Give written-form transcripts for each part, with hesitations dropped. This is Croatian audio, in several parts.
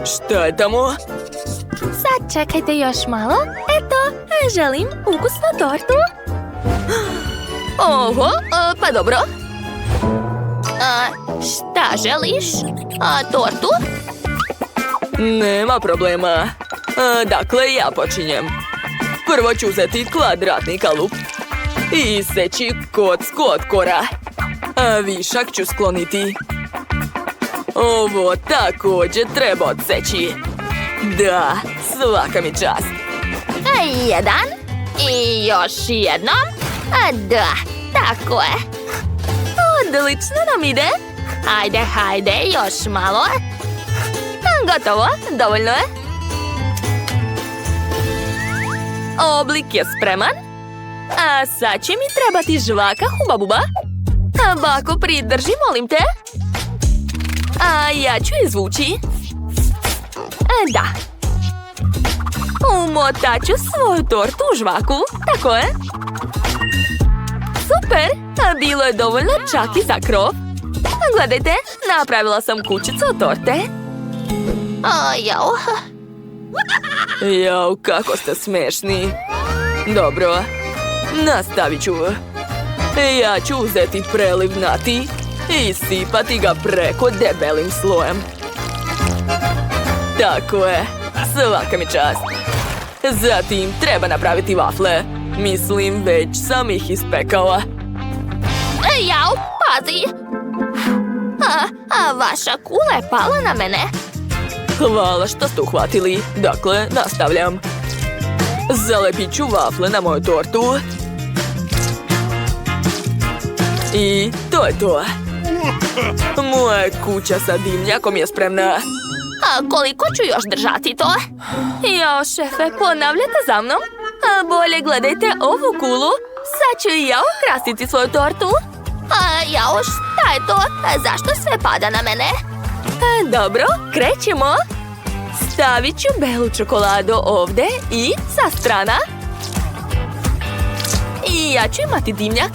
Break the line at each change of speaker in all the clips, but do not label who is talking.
Šta je tamo?
Sad čekajte još malo. Eto, želim ukusnu tortu.
Oho, pa dobro. Šta želiš? Tortu?
Nema problema. Dakle, ja počinjem. Prvo ću uzeti kvadratni kalup i iseći kocku od kora. A višak ću skloniti. Ovo također treba odseći. Da, svaka mi čast.
Jedan. I još jednom. Da, tako je.
Odlično nam ide.
Hajde, još malo. Gotovo, dovoljno je.
Oblik je spreman. A sad će mi trebati žvaka Huba Buba. Bako, pridrži, molim te. A ja ću izvući. Da. Umotat ću svoju tortu u žvaku. Tako je. Super. Bilo je dovoljno čak i za krov. Gledajte, napravila sam kućicu od torte.
Jao, kako ste smešni. Dobro, nastavit ću. Ja ću uzeti preliv nati i sipati ga preko debelim slojem. Tako je, svaka mi čast. Zatim treba napraviti vafle. Mislim, već sam ih ispekao.
Jao, pazi. Vaša kula je pala na mene.
Hvala što ste uhvatili. Dakle, nastavljam. Zalepit ću vafle na moju tortu. I to je to. Moja kuća sa dimnjakom je spremna.
Koliko ću još držati to?
Jao, šefe, ponavljate za mnom. Bolje gledajte ovu kulu. Sad ću i ja ukrasiti svoju tortu.
Jao, šta je to? Zašto sve pada na mene?
Dobro, krećemo. Stavit ću belu čokoladu ovdje i sa strana. I ja ću imati dimnjak.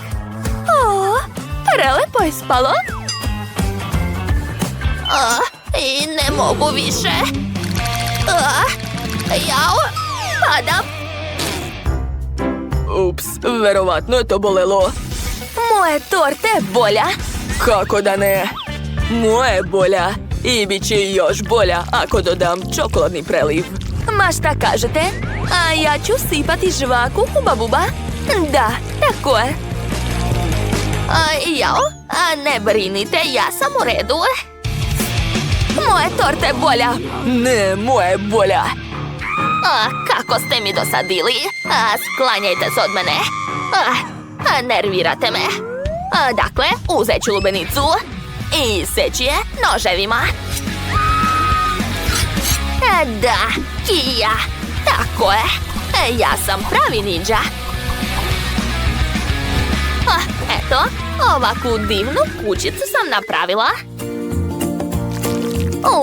Prelepo je spalo.
I ne mogu više. Jao, padam.
Ups, verovatno je to bolelo.
Moje torte je bolja.
Kako da ne? Moja je bolja. I bit će još bolja ako dodam čokoladni preliv.
Ma šta kažete? A ja ću sipati žvaku Huba Buba. Da, tako je.
Jao, ne brinite, ja sam u redu.
Moja torta je bolja.
Ne, moja je bolja.
Kako ste mi dosadili. Sklanjajte se od mene. Nervirate me. Dakle, uzet ću lubenicu i seći je noževima. Da, Kija. Tako je. Ja sam pravi ninja. Eto, ovakvu divnu kućicu sam napravila.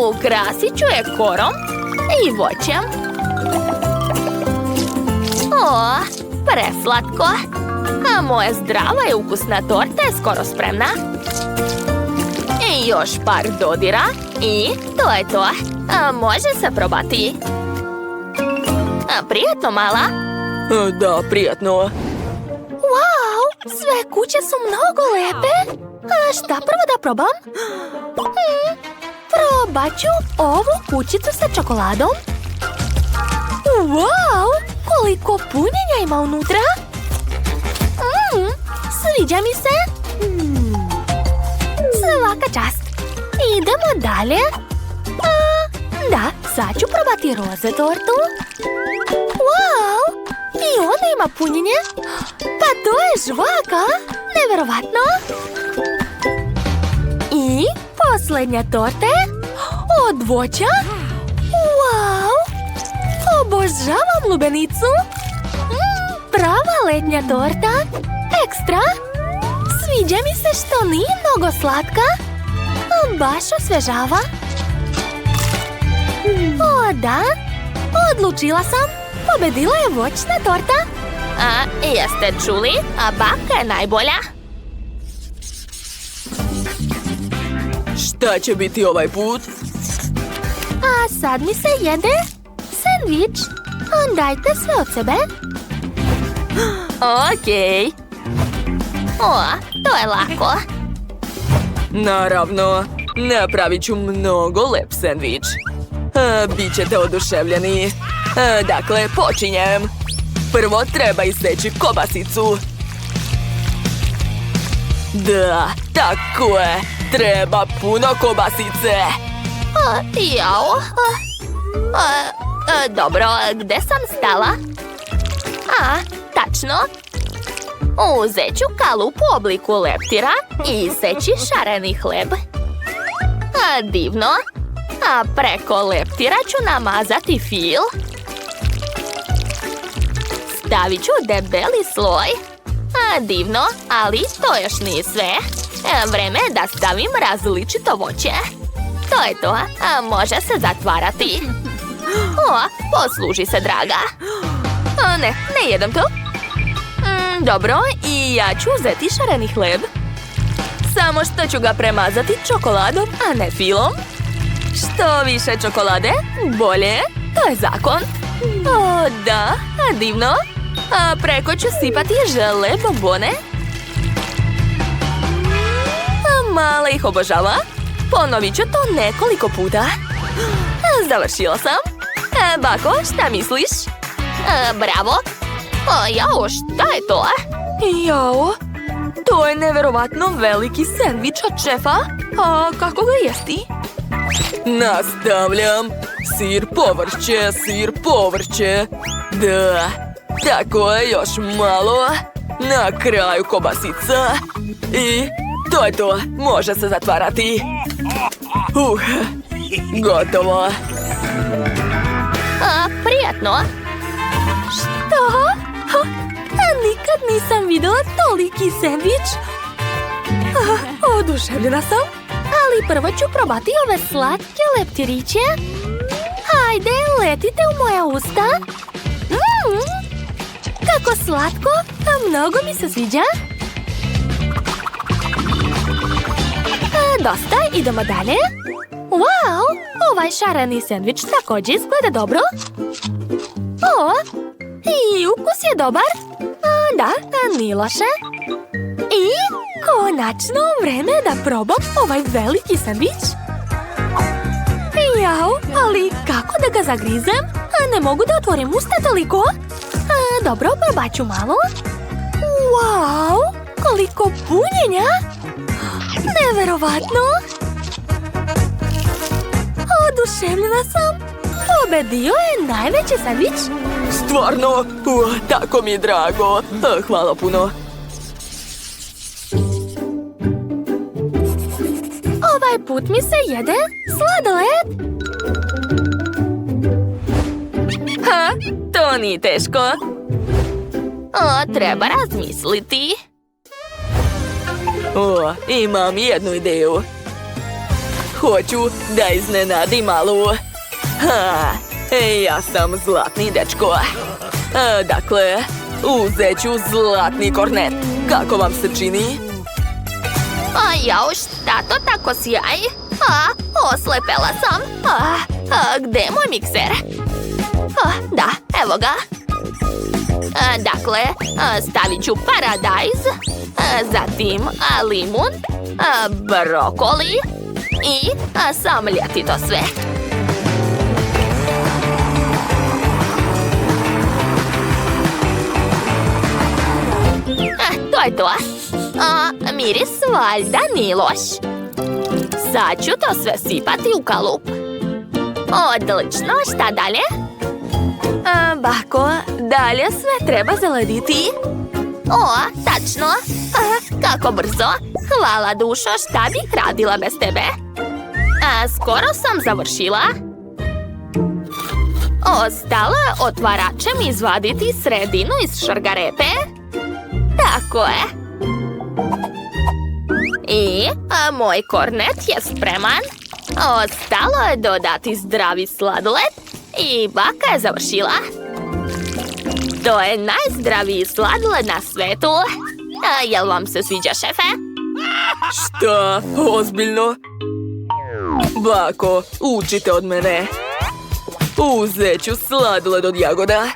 Ukrasit ću je korom i voćem. Preslatko. A moja zdrava i ukusna torta je skoro spremna. I još par dodira i to je to. Može se probati. Prijatno, mala?
Da, prijatno.
Wow, sve kuće su mnogo lepe. Šta prvo da probam? Probat ću ovu kućicu sa čokoladom. Wow, koliko punjenja ima unutra. Sviđa mi se. Svaka čast. Idemo dalje. Da, sad ću probati roze tortu. Wow, i ona ima punjenje. Pa to je žvaka. Neverovatno. I posljednja torta od voća. Wow, obožavam lubenicu. Prava letnja torta. Ekstra. Sviđa mi se što nije mnogo slatka. Baš osvežava. Da, odlučila sam. Pobedila je voćna torta.
Jeste čuli? Baka je najbolja.
Šta će biti ovaj put?
A sad mi se jede sendvič. Dajte sve od sebe.
Okej. O, to je lako.
Naravno, napravit ću mnogo lep sendvič. Bićete oduševljeni. Dakle, počinjem. Prvo treba iseći kobasicu. Da, tako je. Treba puno kobasice.
Jao. Dobro, gde sam stala? Tačno. Uzet ću kalup u obliku leptira i iseći šareni hleb. Divno. A preko leptira ću namazati fil. Stavit ću debeli sloj. Divno, ali to još nije sve. Vreme je da stavim različito voće. To je to, može se zatvarati. Posluži se, draga. Ne jedem to. Dobro, i ja ću uzeti šareni hleb. Samo što ću ga premazati čokoladom, a ne filom. Što više čokolade, bolje. To je zakon. Da, divno. A preko ću sipati žele bombone. Mala ih obožava. Ponovit ću to nekoliko puta. Završila sam. Bako, šta misliš? Bravo. Jao, šta je to? Jao, to je neverovatno veliki sendvič od šefa. A kako ga jesti?
Nastavljam. Sir, povrće, sir, povrće. Da, tako je, još malo. Na kraju kobasica. I to je to, može se zatvarati. Gotovo.
Prijatno.
Što? Nikad nisam videla toliki sendvič. Oduševljena sam. Ali prvo ću probati ove slatke leptiriće. Hajde, letite u moja usta. Kako slatko, a mnogo mi se sviđa. Dosta, idemo dalje. Wow, ovaj šareni sendvič također izgleda dobro. I ukus je dobar. Da, nije loše. I konačno vreme je da probam ovaj veliki sendvič. Jao, ali kako da ga zagrizem? Ne mogu da otvorim usta toliko. Dobro, probat ću malo. Wow, koliko punjenja. Neverovatno. Oduševljena sam. Pobedio je najveći sendvič.
Stvarno? Tako mi je drago. Hvala puno.
Ovaj put mi se jede sladoled.
To nije teško. Treba razmisliti.
Imam jednu ideju. Hoću da iznenadim Malu. Ja sam zlatni dečko. Dakle, uzet ću zlatni kornet. Kako vam se čini?
Jao, šta to tako sjaj? Oslepela sam. Gde je moj mikser? Da, evo ga. Dakle, stavit ću paradajz, zatim limun, brokoli i samljati to sve. To je to. Miris valjda nije loš. Sad ću to sve sipati u kalup. Odlično, šta dalje? Bako, dalje sve treba zalediti. Tačno. Kako brzo. Hvala, dušo, šta bih radila bez tebe? Skoro sam završila. Ostalo je otvaračem izvaditi sredinu iz šargarepe. Tako je. I moj kornet je spreman. Ostalo je dodati zdravi sladoled i baka je završila. To je najzdraviji sladoled na svetu. Jel vam se sviđa, šefe?
Šta? Ozbiljno? Bako, učite od mene. Uzet ću sladoled od jagoda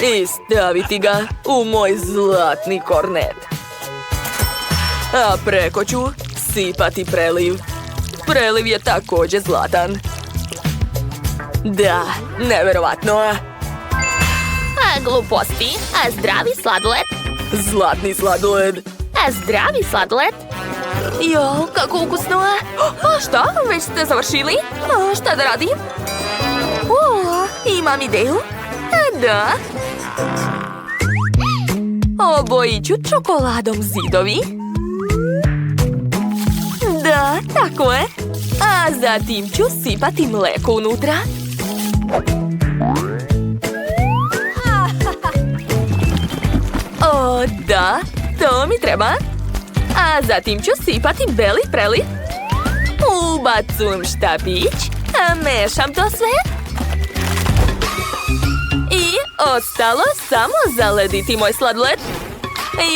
i staviti ga u moj zlatni kornet. A preko ću sipati preliv. Preliv je također zlatan. Da, neverovatno.
A gluposti, a zdravi sladoled.
Zlatni sladoled.
A zdravi sladoled.
Jo, kako ukusno. A šta, već ste završili? A šta da radim? O, imam ideju. Da. Obojit ću čokoladom zidovi. Da, tako je. A zatim ću sipati mleko unutra. O, da, to mi treba. A zatim ću sipati beli preliv. Ubacujem štapić, a mešam to sve. I ostalo samo zalediti moj sladoled.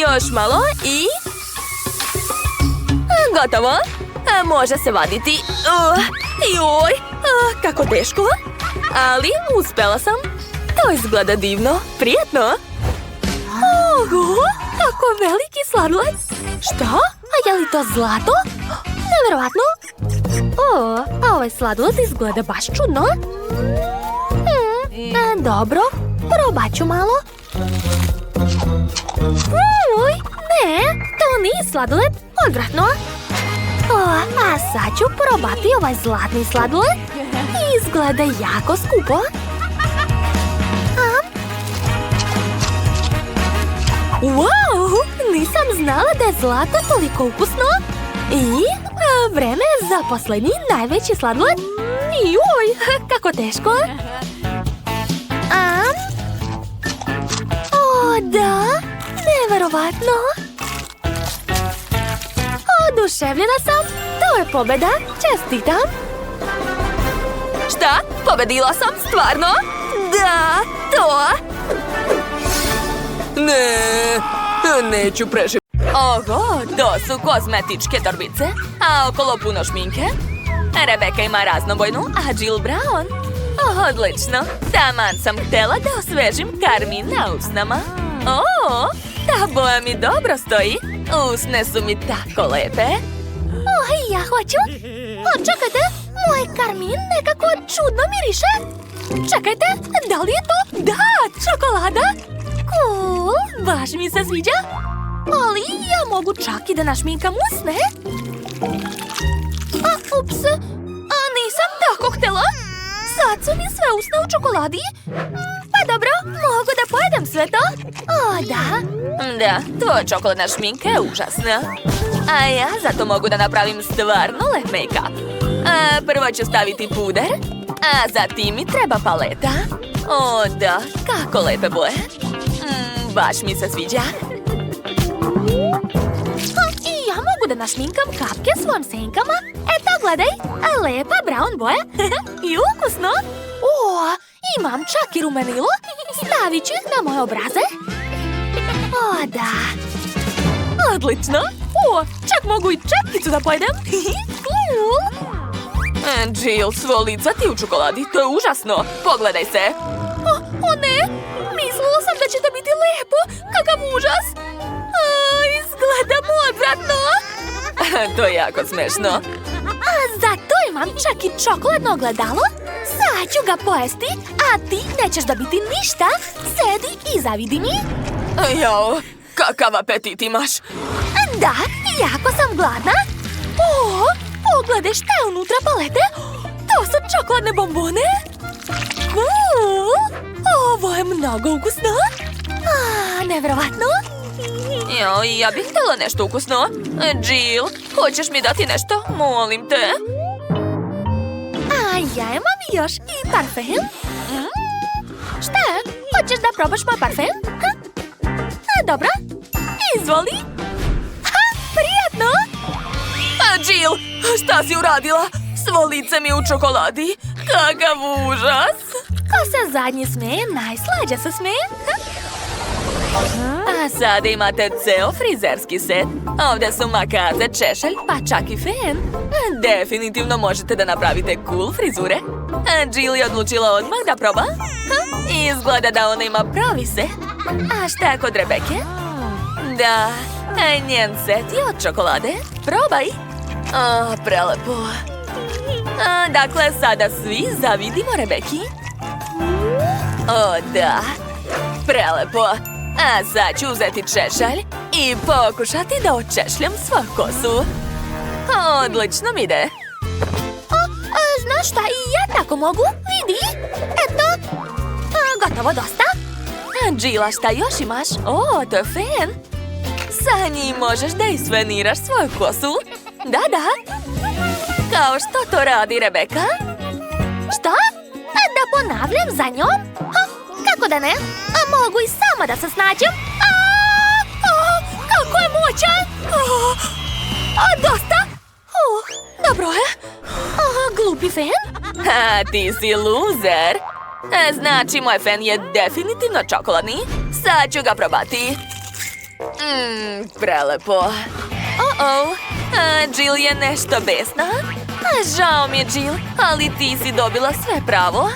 Još malo i... Gotovo. Može se vaditi. Joj, kako teško. Ali uspela sam. To izgleda divno, prijetno. Oho, kako veliki sladoled. Što? A je li to zlato? Nevjerovatno.
A ovaj sladoled izgleda baš čudno. Dobro, probat ću malo. Uj, ne, to nije sladoled, odvratno. A sad ću probati ovaj zlatni sladoled. Izgleda jako skupo. Wow, nisam znala da je zlato toliko ukusno. I vreme za posljednji najveći sladoled. Joj, kako teško. O, da, neverovatno. Oduševljena sam. To je pobjeda. Čestitam.
Šta? Pobedila sam, stvarno? Da, to.
Ne, neću preživjeti.
Oho, to su kozmetičke torbice, a okolo puno šminke. Rebeka ima raznobojnu, a Jill brown. Odlično, taman sam htjela da osvežim karmin na usnama. O, ta boja mi dobro stoji. Usne su mi tako lepe.
Ja hoću. Čekajte, moj karmin nekako čudno miriše. Čekajte, da li je to? Da, čokolada. Cool, baš mi se sviđa. Ali ja mogu čak i da našminkam usne. Ups, nisam tako htjela. Sad su mi sve usne u čokoladi. Pa dobro, mogu da pojedem sve to. O, da.
Da, tvoja čokoladna šminka je užasna. A ja zato mogu da napravim stvarno lep make-up. Prvo ću staviti puder, a zatim mi treba paleta. O, da, kako lepe boje. Baš mi se sviđa.
I ja mogu da našminkam kapke svojim senkama. Eto, gledaj, lepa brown boja. I ukusno. Imam čak i rumenilo. Stavit ću ih na moje obraze. O, da.
Odlično. Čak mogu i četkicu da pojedem.
Cool.
Jill, svo lica ti u čokoladi, to je užasno. Pogledaj se.
O ne, mislila sam da će to biti lepo. Kakav užas. Izgleda odvratno.
To je jako smešno.
A zato imam čak i čokoladno ogledalo. Sad ću ga pojesti, a ti nećeš dobiti ništa. Sedi i zavidi mi.
Jao, kakav apetit imaš.
Da, jako sam gladna. Pogledaj šta je unutra palete. To su čokoladne bombone. Ovo je mnogo ukusno. Nevjerovatno.
Jo, ja bih htjela nešto ukusno. Jill, hoćeš mi dati nešto? Molim te.
Ja imam još i parfem. Šta? Hoćeš da probaš moj parfem? Dobro. Izvoli. Prijetno.
Jill, šta si uradila? Svo lice mi u čokoladi. Kakav užas.
Ko se zadnji smeje, najslađe se smeje.
A sada imate ceo frizerski set. Ovdje su makaze, češelj, pa čak i fen. Definitivno možete da napravite cool frizure. Jill je odlučila odmah da proba. Izgleda da ona ima pravi set. A šta je kod Rebeke? Da, njen set je od čokolade. Probaj. Prelepo. Dakle, sada svi zavidimo Rebeki. Da, prelepo. A sad ću uzeti češalj i pokušati da očešljam svoju kosu. Odlično mi ide.
Znaš šta, i ja tako mogu, vidi. Eto, gotovo dosta.
Jilla, šta još imaš? To je fen. Sa njim možeš da isfeniraš svoju kosu. Da. Kao što to radi Rebeka.
Šta? Da ponavljam za njom? Kako da ne? Mogu i sama da se snađem. Kako je moćan! Dosta! Dobro je. Glupi fen?
Ti si luzer. Znači, moj fen je definitivno čokoladni. Sad ću ga probati. Prelepo. Jill je nešto besna. Žao mi je, Jill, ali ti si dobila sve pravo.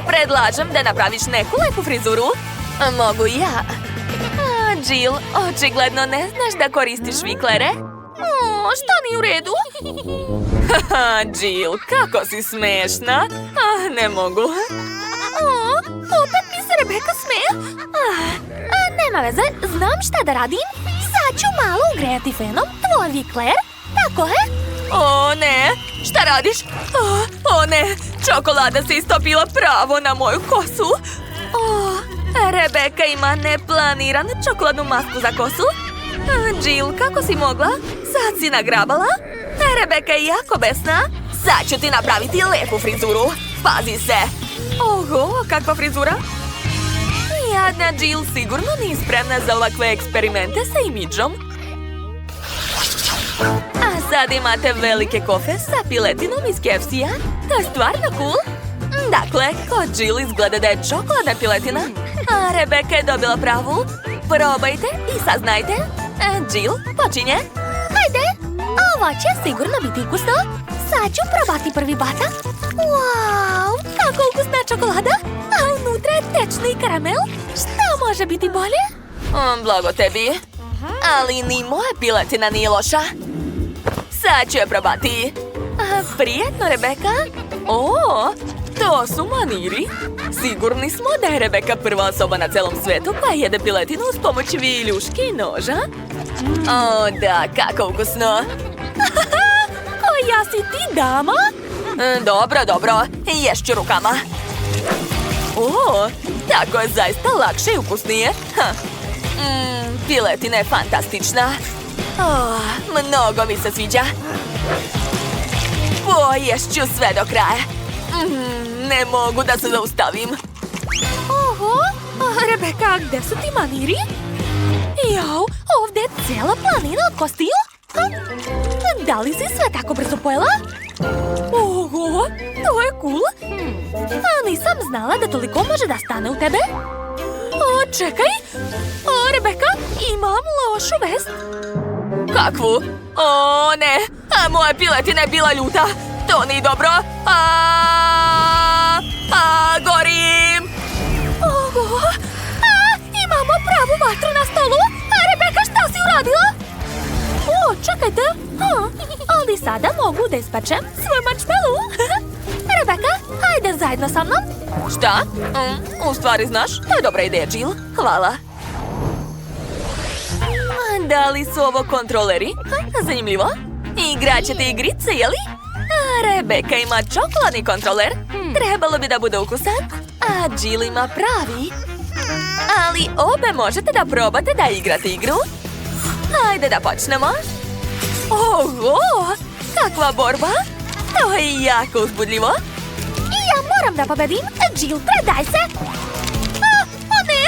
Predlažem da napraviš neku lepu frizuru. Mogu i ja. Jill, očigledno ne znaš da koristiš šviklere.
Šta nije u redu?
Jill, kako si smešna. Ne mogu.
Opet mi se Rebeka smeje. Nema veze, znam šta da radim. Sad ću malo ugrejati fenom tvoj vikler. Tako je?
Ne, šta radiš? Ne, čokolada se istopila pravo na moju kosu. Rebeka ima neplaniranu čokoladnu masku za kosu. Jill, kako si mogla? Sad si nagrabala. Rebeka je jako besna. Sad ću ti napraviti lepu frizuru. Pazi se. Oho, kakva frizura? Jadna Jill sigurno nije spremna za ovakve eksperimente sa imidžom. A sad imate velike kofe sa piletinom iz KFC-a. To je stvarno cool. Dakle, kod Jill izgleda da je čokoladna piletina, a Rebeka je dobila pravu. Probajte i saznajte. Jill, počinje.
Hajde, ovo će sigurno biti ukusno. Sad ću probati prvi batak. Wow, kako ukusna čokolada. A unutra je tečni karamel. Šta može biti bolje?
Blago tebi. Ali ni moja piletina nije loša. Sad ću je probati. Prijetno, Rebeka. To su maniri. Sigurni smo da je Rebeka prva osoba na celom svetu koja jede piletinu uz pomoć viljuške i noža. Da, kako ukusno.
Koja si ti, dama?
Dobro, ješću rukama. Tako je zaista lakše i ukusnije. Piletina je fantastična. Mnogo mi se sviđa. Poješću sve do kraja. Ne mogu da se zaustavim.
Rebeka, gde su ti maniri? Jao, ovdje je cijela planina od kostiju? Da li si sve tako brzo pojela? To je cool. Nisam znala da toliko može da stane u tebe. Čekaj. Rebeka, imam lošu vest.
Kakvu? Ne. Moja piletina je bila ljuta. To nije dobro. Gorim.
Imamo pravu vatru na stolu. Rebeka, šta si uradila? Čekajte. Ali sada mogu da ispečem svoj marshmallow. Rebeka, hajde zajedno sa mnom.
Šta? U stvari znaš, to je dobra ideja, Jill. Hvala. Da li su ovo kontroleri? Zanimljivo. Igraćete igrice, jeli? Rebeka ima čokoladni kontroler. Trebalo bi da bude ukusan. A Jill ima pravi. Ali obe možete da probate da igrate igru. Hajde da počnemo. Kakva borba. To je jako uzbudljivo.
Ja moram da pobedim. Jill, predaj se. Ne.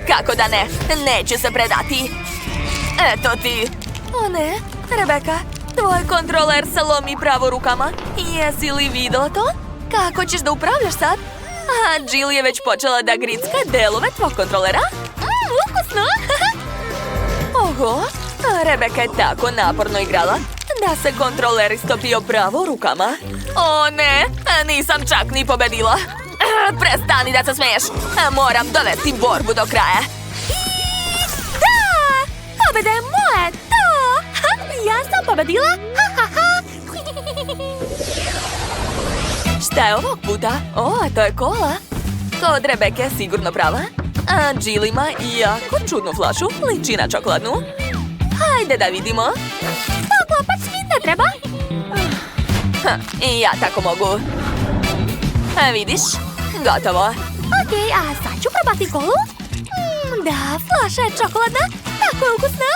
Kako da ne. Neću se predati. Eto ti. Ne, Rebeka, tvoj kontroler se lomi pravo rukama. Jesi li videla to? Kako ćeš da upravljaš sad? Jill je već počela da gricka delove tvog kontrolera. ukusno. Oho, Rebeka je tako naporno igrala da se kontroler istopio pravo u rukama. O ne, nisam čak ni pobedila. Prestani da se smeješ. Moram dovesti borbu do kraja.
Da! Pobeda je moja, da! Ja sam pobedila!
Šta je ovog puta? O, to je kola. Kod Rebeke je sigurno prava. A Jill ima jako čudnu flašu, liči na čokoladnu. Hajde da vidimo.
Poklopac mi ne treba.
I ja tako mogu. Vidiš? Gotovo.
Okej, a sad ću probati kolu. Da, flaša je čokoladna, tako je ukusna.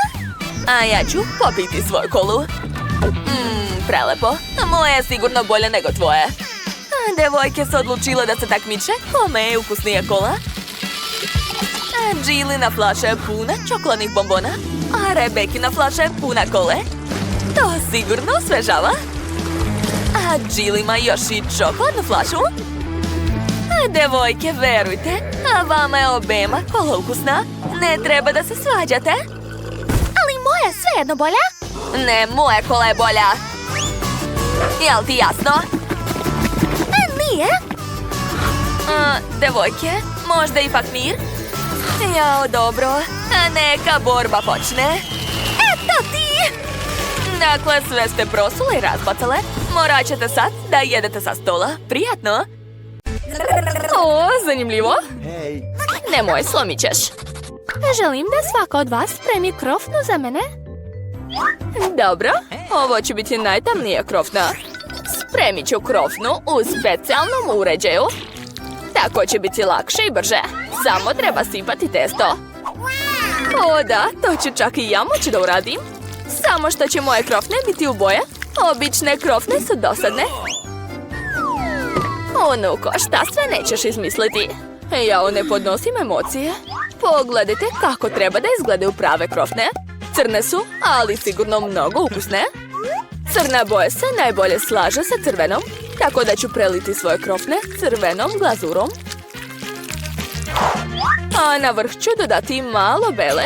A ja ću popiti svoju kolu. Prelepo. Moje je sigurno bolje nego tvoje. Devojke su odlučile da se takmiče kome je ukusnija kola. Jillina flaša je puna čokoladnih bombona, a Rebekina flaša je puna kole. To sigurno osvežava. A Jill ima još i čokoladnu flašu. Devojke, verujte, a vama je obema kola ukusna. Ne treba da se svađate.
Ali moja je svejedno bolja.
Ne, moja kola je bolja. Jel ti jasno?
Nije.
Devojke, možda ipak mir? Jao, dobro. Neka borba počne.
Eto ti!
Dakle, sve ste prosule i razbacale. Morat ćete sad da jedete sa stola. Prijatno. O, zanimljivo. Nemoj, slomit ćeš.
Želim da svaka od vas spremi krofnu za mene.
Dobro, ovo će biti najtamnija krofna. Spremit ću krofnu u specijalnom uređaju. Tako će biti lakše i brže. Samo treba sipati testo. O da, to ću čak i ja moći da uradim. Samo što će moje krofne biti u boje. Obične krofne su dosadne. Unuko, šta sve nećeš izmisliti? Ja ne podnosim emocije. Pogledajte kako treba da izgledaju prave krofne. Crne su, ali sigurno mnogo ukusne. Crna boja se najbolje slaže sa crvenom, tako da ću preliti svoje krofne crvenom glazurom. A na vrh ću dodati malo bele.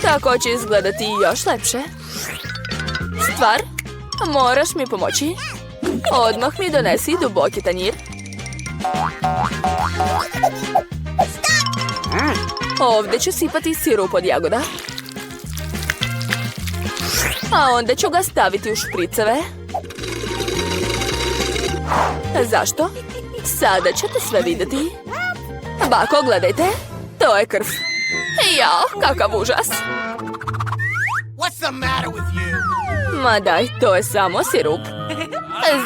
Tako će izgledati još lepše. Stvar, moraš mi pomoći. Odmah mi donesi duboki tanjir. Ovdje ću sipati sirup od jagoda. A onda ću ga staviti u špriceve. Zašto? Sada ćete sve vidjeti. Bako, gledajte. To je krv. Jao, kakav užas.
What's the matter with you?
Ma daj, to je samo sirup.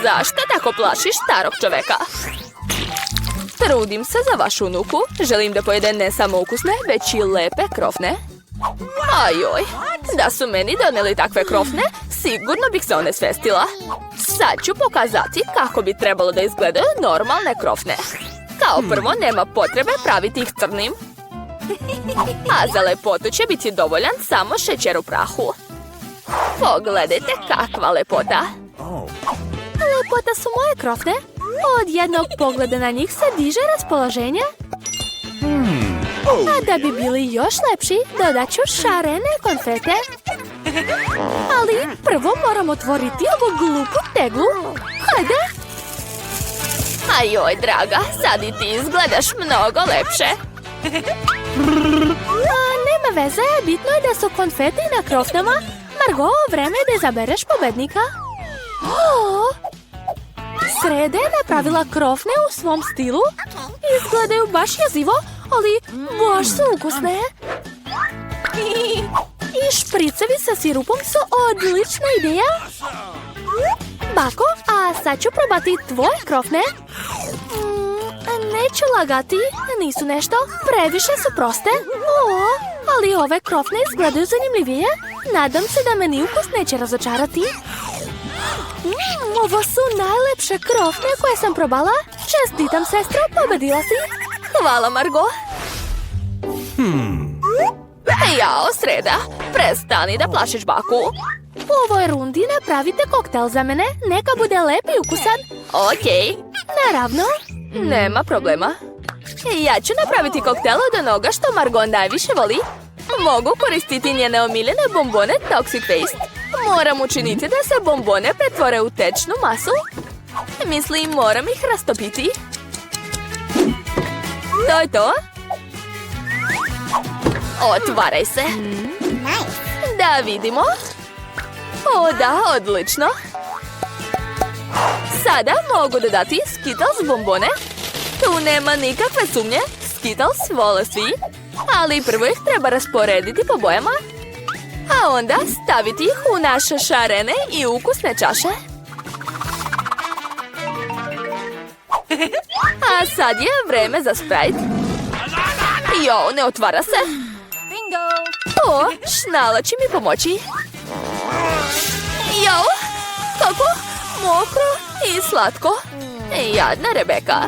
Zašto tako plašiš starog čoveka? Trudim se za vašu unuku. Želim da pojede ne samo ukusne, već i lepe krofne. Ajoj, da su meni doneli takve krofne, sigurno bih se onesvestila. Sad ću pokazati kako bi trebalo da izgledaju normalne krofne. Kao prvo, nema potrebe praviti ih crnim. A za lepotu će biti dovoljan samo šećer u prahu. Pogledajte kakva lepota.
Lepota su moje krofne. Od jednog pogleda na njih se diže raspoloženje. A da bi bili još lepši, dodat ću šarene konfete. Ali prvo moram otvoriti ovu glupu teglu. Hajde!
Ajoj, draga, sad i ti izgledaš mnogo lepše.
Nema veze, bitno je da su konfeti na krofnama. Margo, vreme je da izabereš pobednika. Sreda je napravila krofne u svom stilu. Izgledaju baš jezivo, ali baš su ukusne. I špricevi sa sirupom su odlična ideja. Bako, a sad ću probati tvoje krofne. Neću lagati, nisu nešto, previše su proste. Ali ove krofne izgledaju zanimljivije. Nadam se da me ni ukus neće razočarati. Ovo su najlepše krofne koje sam probala. Čestitam, sestro, pobedila si.
Hvala, Margo. Jao, Sreda, prestani da plašiš baku.
U ovoj rundi napravite koktel za mene. Neka bude lep i ukusan.
Okej.
Naravno.
Nema problema. Ja ću napraviti koktel od onoga što Margot najviše voli. Mogu koristiti njene omiljene bombone Toxic Paste. Moram učiniti da se bombone pretvore u tečnu masu. Mislim, moram ih rastopiti. To je to. Otvaraj se. Da vidimo. O da, odlično. Sada mogu dodati Skittles bombone. Tu nema nikakve sumnje. Skittles vole svi. Ali prvo ih treba rasporediti po bojama. A onda staviti ih u naše šarene i ukusne čaše. A sad je vreme za Sprite. Jo, ne otvara se. O, šnala će mi pomoći. Jo, kako mokro i slatko. Jadna Rebeka.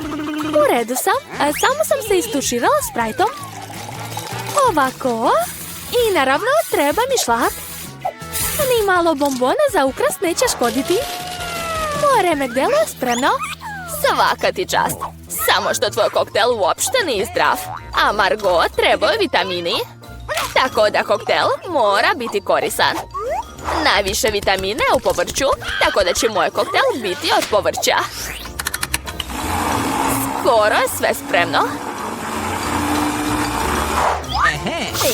U redu sam. Samo sam se istuširala Spriteom. Ovako. I naravno treba mi šlag. Ni malo bombona za ukras neće škoditi. Moje remek-delo je spremno.
Svaka ti čast. Samo što tvoj koktel uopšte nije zdrav. A Margot trebaju vitamini. Tako da koktel mora biti korisan. Najviše vitamine u povrću, tako da će moj koktel biti od povrća. Skoro je sve spremno.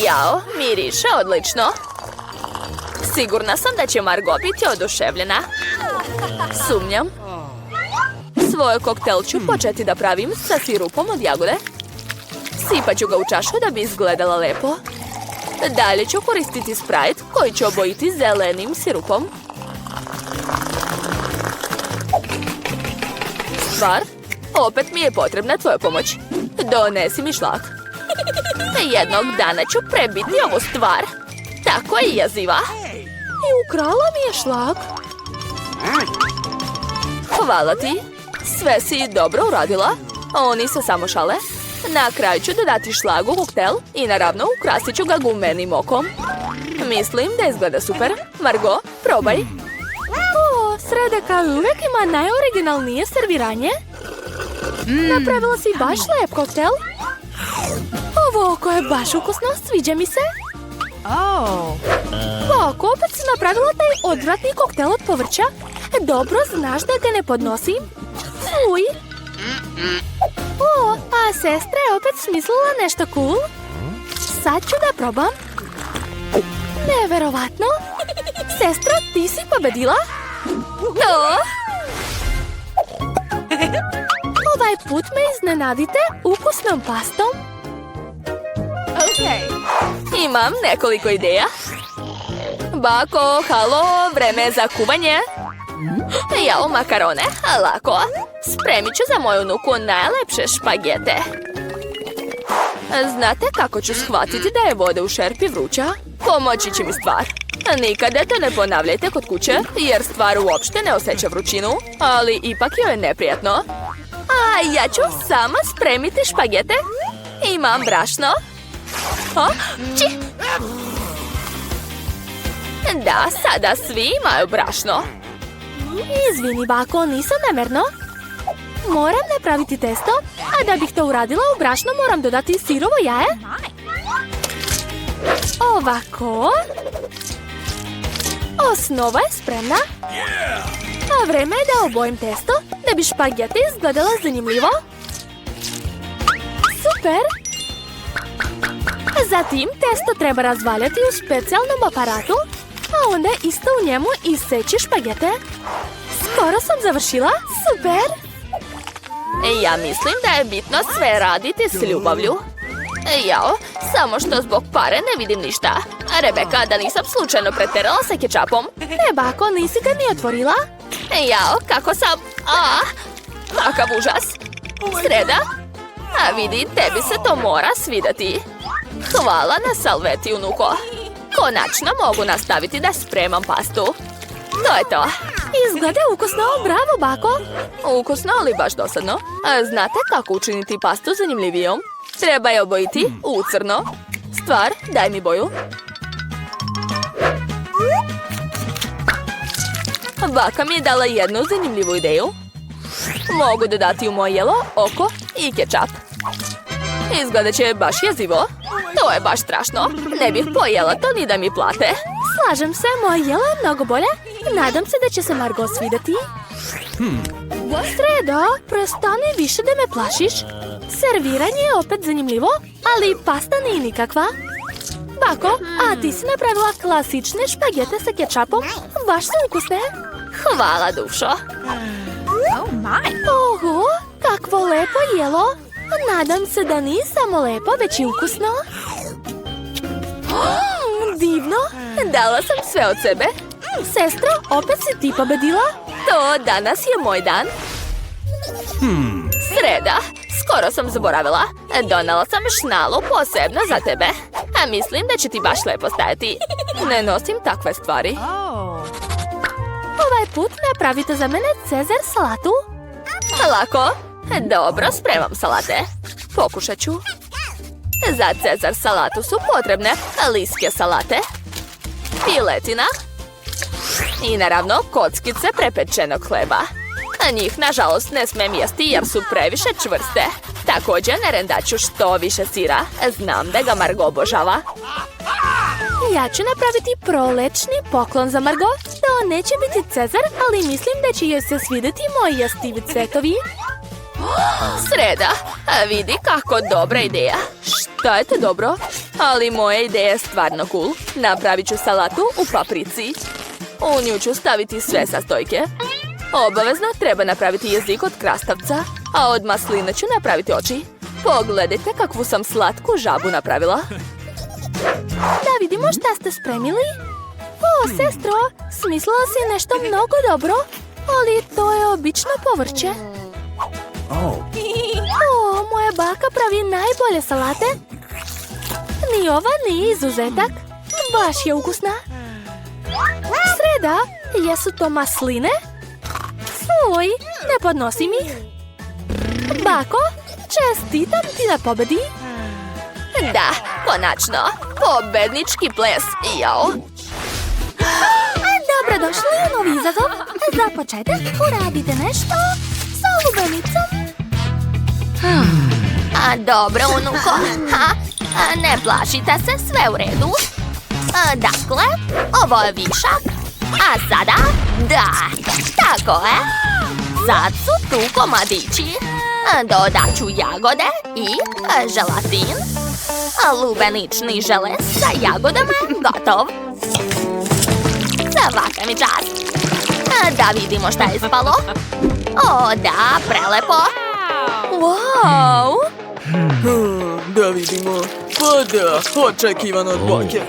Jao, miriše odlično. Sigurna sam da će Margot biti oduševljena. Sumnjam. Svoj koktel ću početi da pravim sa sirupom od jagode. Sipat ću ga u čašu da bi izgledala lepo. Dalje ću koristiti Sprite koji ću obojiti zelenim sirupom. Stvar, opet mi je potrebna tvoja pomoć. Donesi mi šlag. Jednog dana ću prebiti ovu stvar. Tako je jeziva.
I ukrala mi je šlag.
Hvala ti. Sve si dobro uradila. Oni se samo šale. Na kraju ću dodati šlag u koktel i naravno ukrasit ću ga gumenim okom. Mislim da izgleda super. Margot, probaj.
O, Sreda kao i uvijek ima najoriginalnije serviranje. Napravila si baš lijep koktel. Ovo oko je baš ukusno, sviđa mi se. Kako, opet si napravila taj odvratni koktel od povrća? Dobro, znaš da ga ne podnosim. Fuj. O, a sestra je opet smislila nešto cool. Sad ću da probam. Neverovatno. Sestra, ti si pobedila?
To?
Ovaj put me iznenadite ukusnom pastom.
Imam nekoliko ideja. Bako, halo, vreme je za kuvanje. Jao, makarone, lako. Spremit ću za moju unuku najlepše špagete. Znate kako ću shvatiti da je voda u šerpi vruća? Pomoći će mi stvar. Nikada to ne ponavljajte kod kuće, jer stvar uopšte ne osjeća vrućinu, ali ipak joj je neprijatno. A ja ću sama spremiti špagete. Imam brašno. Či! Da, sada svi imaju brašno.
Izvini, bako, nisam namjerno. Moram napraviti testo, a da bih to uradila u brašno moram dodati sirovo jaje. Ovako. Osnova je spremna. A vreme je da obojim testo, da bi špagete izgledala zanimljivo. Super! Zatim testo treba razvaljati u specijalnom aparatu, a onda isto u njemu iseći špagete. Skoro sam završila, super!
Ja mislim da je bitno sve raditi s ljubavlju. Jao, samo što zbog pare ne vidim ništa. Rebeka, da nisam slučajno pretjerala sa kečapom.
Ne, bako, nisi ga ni otvorila?
Jao, kako sam... Kakav užas. Sreda? A vidi, tebi se to mora svidati. Hvala na salveti, unuko. Konačno mogu nastaviti da spremam pastu. To je to.
Izgleda ukusno, bravo, bako.
Ukusno, ali baš dosadno. A znate kako učiniti pastu zanimljivijom? Treba je obojiti u crno. Stvar, daj mi boju. Baka mi je dala jednu zanimljivu ideju. Mogu dodati u moje jelo oko i kečap. Izgleda će baš jezivo. To je baš strašno. Ne bih pojela to ni da mi plate.
Slažem se, moje jelo je mnogo bolje. Nadam se da će se Margot svidjeti. Sredo, prestani više da me plašiš. Serviranje je opet zanimljivo, ali pasta nije nikakva. Bako, a ti si napravila klasične špagete sa kečapom. Baš su ukusne.
Hvala, dušo.
Oho, kakvo lepo jelo. Nadam se da nije samo lepo, već i ukusno. Divno.
Dala sam sve od sebe.
Sestro, opet si ti pobedila?
To danas je moj dan. Sreda. Skoro sam zaboravila. Donala sam šnalu posebno za tebe. A mislim da će ti baš lepo stajati. Ne nosim takve stvari.
Ovaj put napravite za mene Cezar salatu.
Lako. Dobro, spremam salate. Pokušat ću. Za Cezar salatu su potrebne liske salate, piletina i naravno kockice prepečenog hleba. A njih, nažalost, ne smijem jesti jer su previše čvrste. Također ne rendaću što više sira. Znam da ga Margot obožava.
Ja ću napraviti prolećni poklon za Margot. To neće biti Cezar, ali mislim da će joj se svidjeti moji jastivi cvetovi.
Sreda, vidi kako dobra ideja. Šta je to dobro? Ali moja ideja je stvarno cool. Napravit ću salatu u paprici. U nju ću staviti sve sastojke. Obavezno treba napraviti jezik od krastavca, a od masline ću napraviti oči. Pogledajte kakvu sam slatku žabu napravila.
Da vidimo šta ste spremili. O, sestro, smislila si nešto mnogo dobro, ali to je obično povrće. O, moja baka pravi najbolje salate. Ni ova nije izuzetak. Baš je ukusna. Sreda, jesu to masline? Fuj, ne podnosim ih. Bako, čestitam ti na pobedi.
Da, konačno. Pobednički ples. Jao.
Dobrodošli u novi izazov. Za početak uradite nešto sa lubenicom.
Dobro, unuko. Ne plašite se, sve u redu. Dakle, ovo je višak. A sada, da, tako je. Sad su tu komadići. Dodat ću jagode i želatin. Lubenični žele sa jagodama gotov. Svaka mi čast. Da vidimo šta je ispalo. O, da, prelepo. Wow!
Da vidimo. Pa da, očekivano od bake.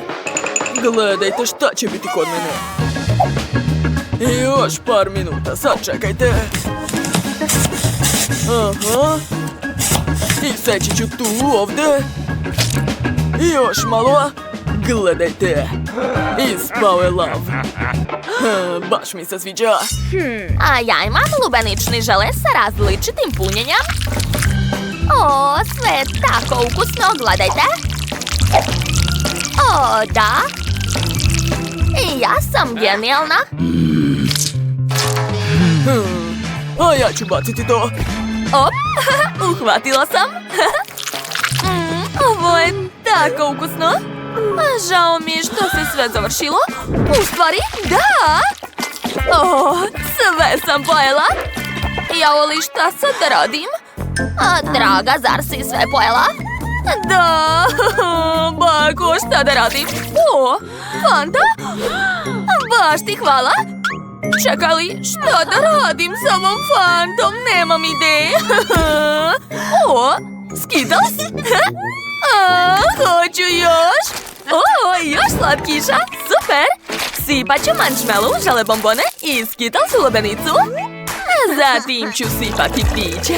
Gledajte šta će biti kod mene. I još par minuta, sačekajte. Aha. I seći ću tu, ovdje. I još malo. Gledajte. Ispao je lav. Baš mi se sviđa.
A ja imam lubenični žele sa različitim punjenjem. O, sve je tako ukusno, gledajte. O, da. I ja sam genijalna.
A ja ću baciti to.
Op, uhvatila sam. Ovo je tako ukusno. Žao mi je što se sve završilo. U stvari, da. O, sve sam pojela. Jao li, šta sad da radim? Draga, zar si sve pojela? Da, bako, šta da radim? O, Fanta? Baš ti hvala. Čekaj li, šta da radim sa ovom Fantom? Nemam ideje. O, Skittles? Hoću još. O, još slatkiša, super. Sipat ću marshmallow, žele bombone i Skittles u lubenicu. Zatim ću sipati pića,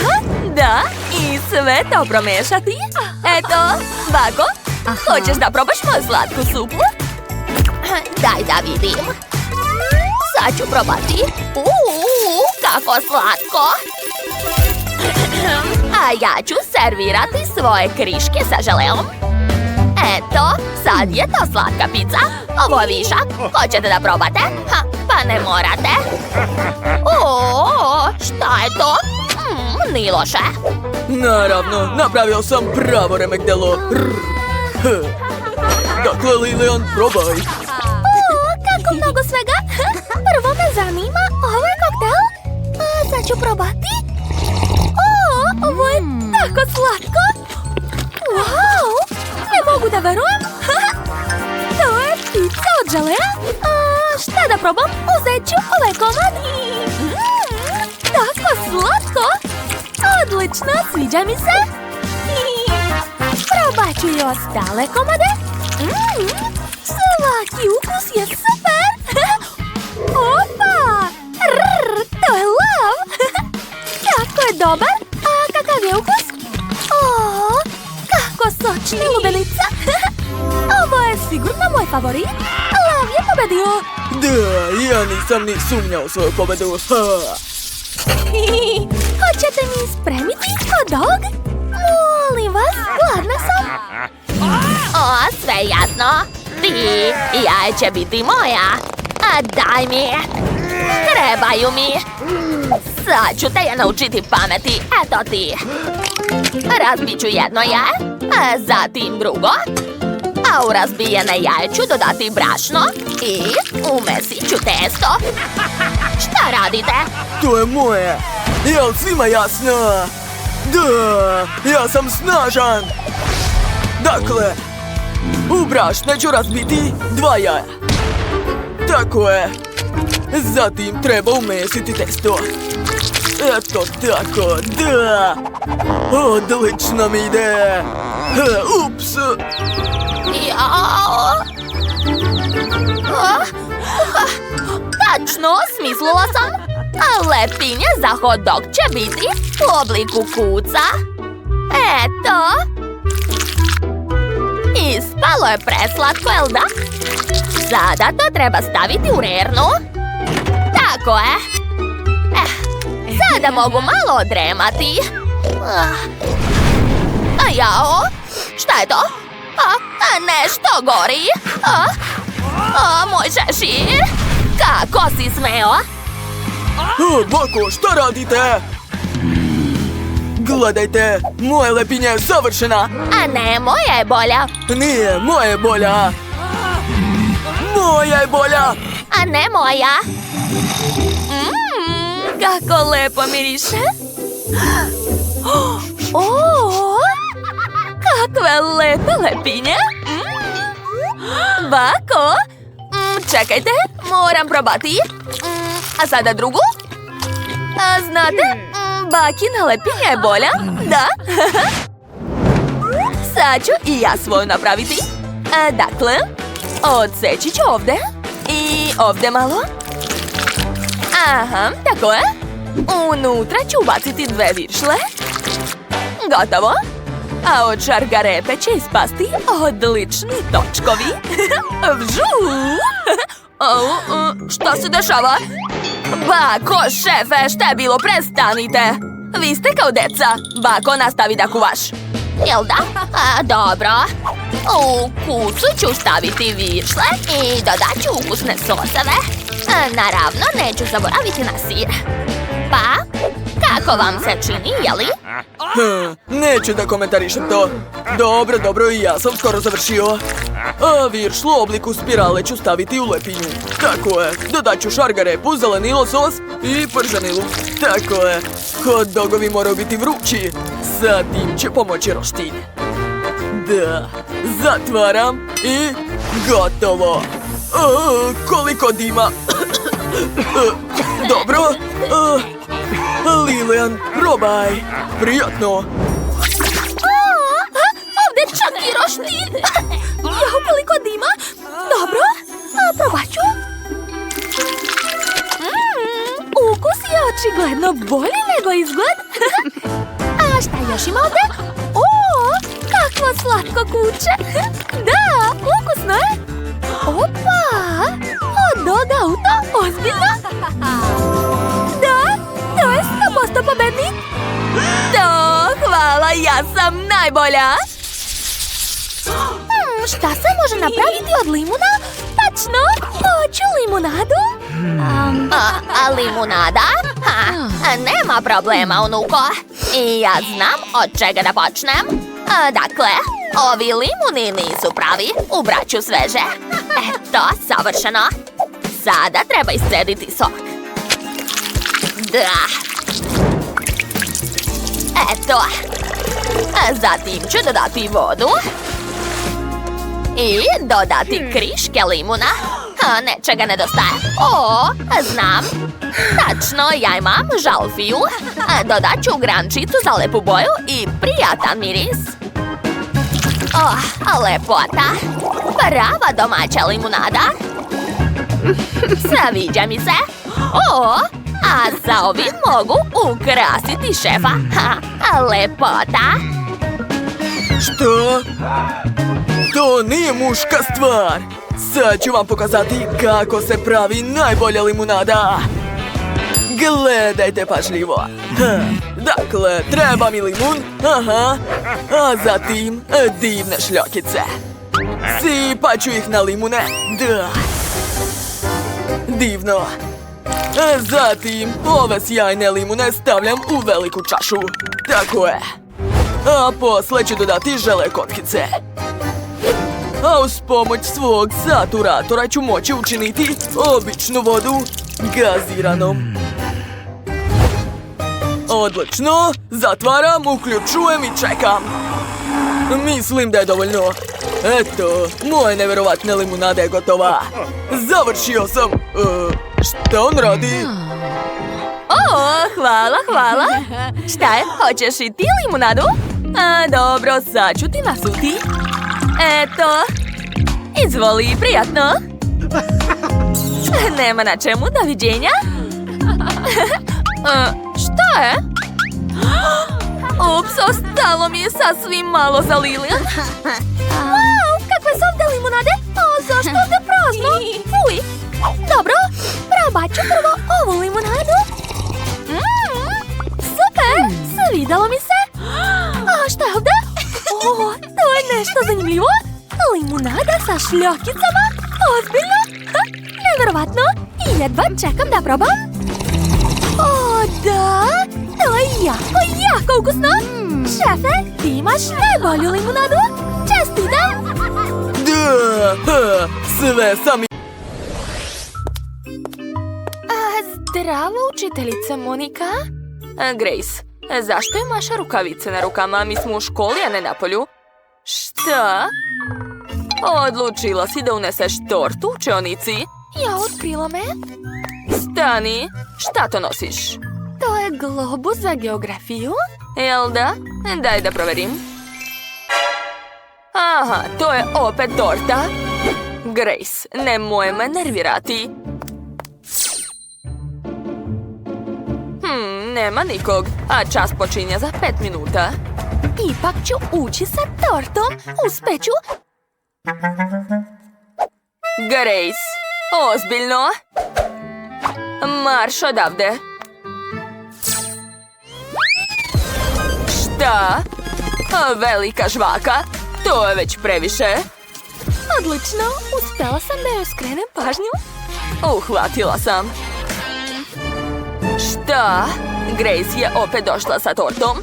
da, i sve to promešati. Eto, bako, hoćeš da probaš moju slatku supu? Daj da vidim. Sad ću probati. Kako slatko. A ja ću servirati svoje kriške sa želeom. Eto, sad je to slatka pizza. Ovo je višak. Hoćete da probate? Pa ne morate. O, šta je to? Nije loše.
Naravno, napravio sam pravo remek-delo. Dakle, Lilian, probaj.
Kako mnogo svega. Prvo me zanima ovaj koktel. Sad ću probati. Ovo je tako slatko. Wow, ne mogu da verujem. To je pizza od želeja. Šta da probam? Uzet ću ovaj komad. Tako slatko. Odlično, sviđa mi se. Probat ću i ostale komade. Svaki ukus je super. Opa! To je lav. Tako je dobar. A kakav je ukus? Kako sočni, lubenica. Ovo je sigurno moj favorit. Lav je pobedio.
Da, ja nisam ni sumnjao svoju pobedu.
Hoćete mi spremiti hot dog? Molim vas, gladna sam.
Sve jasno. Ti i jaje će biti moja. A daj mi. Trebaju mi. Sad ću te ja naučiti pameti. Eto ti. Razbit ću jedno jaje, a zatim drugo. A u razbijene jaje ću dodati brašno i umesit ću testo. Šta radite?
To je moje. Jel svima jasno? Da, ja sam snažan. Dakle, u brašne ću razbiti 2 jaja. Tako je. Zatim treba umesiti testo. Eto tako, da. Odlično mi ide. Ups.
Jao. Tačno, smislila sam. Lepinje za hot dog će biti u obliku kuca. Eto. Ispalo je preslatko, jel da? Sada to treba staviti u rernu. Tako je. Sada mogu malo odremati. Jao, šta je to? Nešto gori. Moj šešir. Kako si smeo?
Bako, šta radite? Gledajte, moja lepinja je savršena.
A ne, moja je bolja.
Nije, moja je bolja. Moja je bolja.
A ne moja. Kako lepo miriše. Kakve lepe lepinje. Bako. Čekajte, moram probati. A sada drugu. Znate, bakina lepinja je bolja. Da. Sad ću i ja svoju napraviti. Dakle, odseći ću ovdje. I ovdje malo. Aha, tako je. Unutra ću ubaciti 2 viršle. Gotovo. A od šargarepe će ispasti odlični točkovi. Vžu! Šta se dešava? Bako, šefe, šta je bilo? Prestanite! Vi ste kao deca. Bako, nastavi da kuvaš. Jel da? Dobro. U kucu ću staviti viršle i dodat ću ukusne soseve. Naravno, neću zaboraviti na sir. Pa, kako vam se čini, jeli?
Neću da komentarišem to. Dobro, i ja sam skoro završio. A viršlu u obliku spirale ću staviti u lepinju. Tako je, dodat ću šargarepu, zelenilo sos i prženi luk. Tako je, hot dogovi moraju biti vrući. Zatim će pomoći roštilj. Da, zatvaram i gotovo. Koliko dima. Dobro. Lilian, probaj. Prijatno.
Ovdje čak i roštilj. Koliko dima. Dobro, probat ću. Ukus je očigledno bolji nego izgled. A šta još ima ovdje? Kakvo slatko kuće. Da, ukusno je. Opa, hot dog auto, ozbiljno? Da, to je 100% pobednik.
Hvala, ja sam najbolja.
Šta se može napraviti od limuna? Tačno, hoću limunadu.
Limunada? Nema problema, unuko. I ja znam od čega da počnem. Dakle, ovi limuni nisu pravi, ubrat ću sveže. Eto, savršeno. Sada treba iscediti sok. Da. Eto. Zatim ću dodati vodu. I dodati kriške limuna. Nečega nedostaje. O, znam. Tačno, ja imam žalfiju. Dodat ću grančicu za lepu boju i prijatan miris. Lepota. Prava domaća limunada. Sviđa mi se. A sa ovim mogu ukrasiti šefa. Lepota.
Što? To nije muška stvar. Sad ću vam pokazati kako se pravi najbolja limunada. Gledajte pažljivo. Dakle, treba mi limun, a zatim divne šljokice. Sipat ću ih na limune. Da. Divno. Zatim, ove sjajne limune stavljam u veliku čašu. Tako je. A posle ću dodati žele kockice. A uz pomoć svog saturatora ću moći učiniti običnu vodu gaziranom. Odlično, zatvaram, uključujem i čekam. Mislim da je dovoljno. Eto, moja nevjerovatna limunada je gotova. Završio sam. Šta on radi?
Hvala. Šta je, hoćeš i ti limunadu? Dobro, sad ću ti nasuti. Eto. Izvoli, prijatno. Nema na čemu, doviđenja. Šta je? Ups, ostalo mi je sasvim malo za Lili. Wow, kakve su ovdje limunade? Zašto ovdje prazno? Fuj. Dobro, probat ću prvo ovu limunadu. Super, svidjelo mi se. Šta je ovdje? To je nešto zanimljivo. Limunada sa šljokicama? Ozbiljno? Nevjerovatno. I jedva čekam da probam. Da, to je jako ukusno. Šefe, ti imaš najbolju limunadu. Čestitam.
Da, sve sam.
Zdravo, učiteljice Monika. Grace, zašto imaš rukavice na rukama? Mi smo u školi, a ne na polju. Šta? Odlučila si da uneseš tortu u učionici?
Ja, otkrila me.
Stani, šta to nosiš?
To je globus za geografiju.
Jel da? Daj da proverim. Aha, to je opet torta. Grace, nemoj me nervirati. Nema nikog, a čas počinje za 5 minuta.
Ipak ću ući sa tortom. Uspeću.
Grace, ozbiljno? Marš odavde. Šta? Velika žvaka? To je već previše.
Odlično, uspjela sam da joj skrenem pažnju.
Uhvatila sam. Šta? Grace je opet došla sa tortom.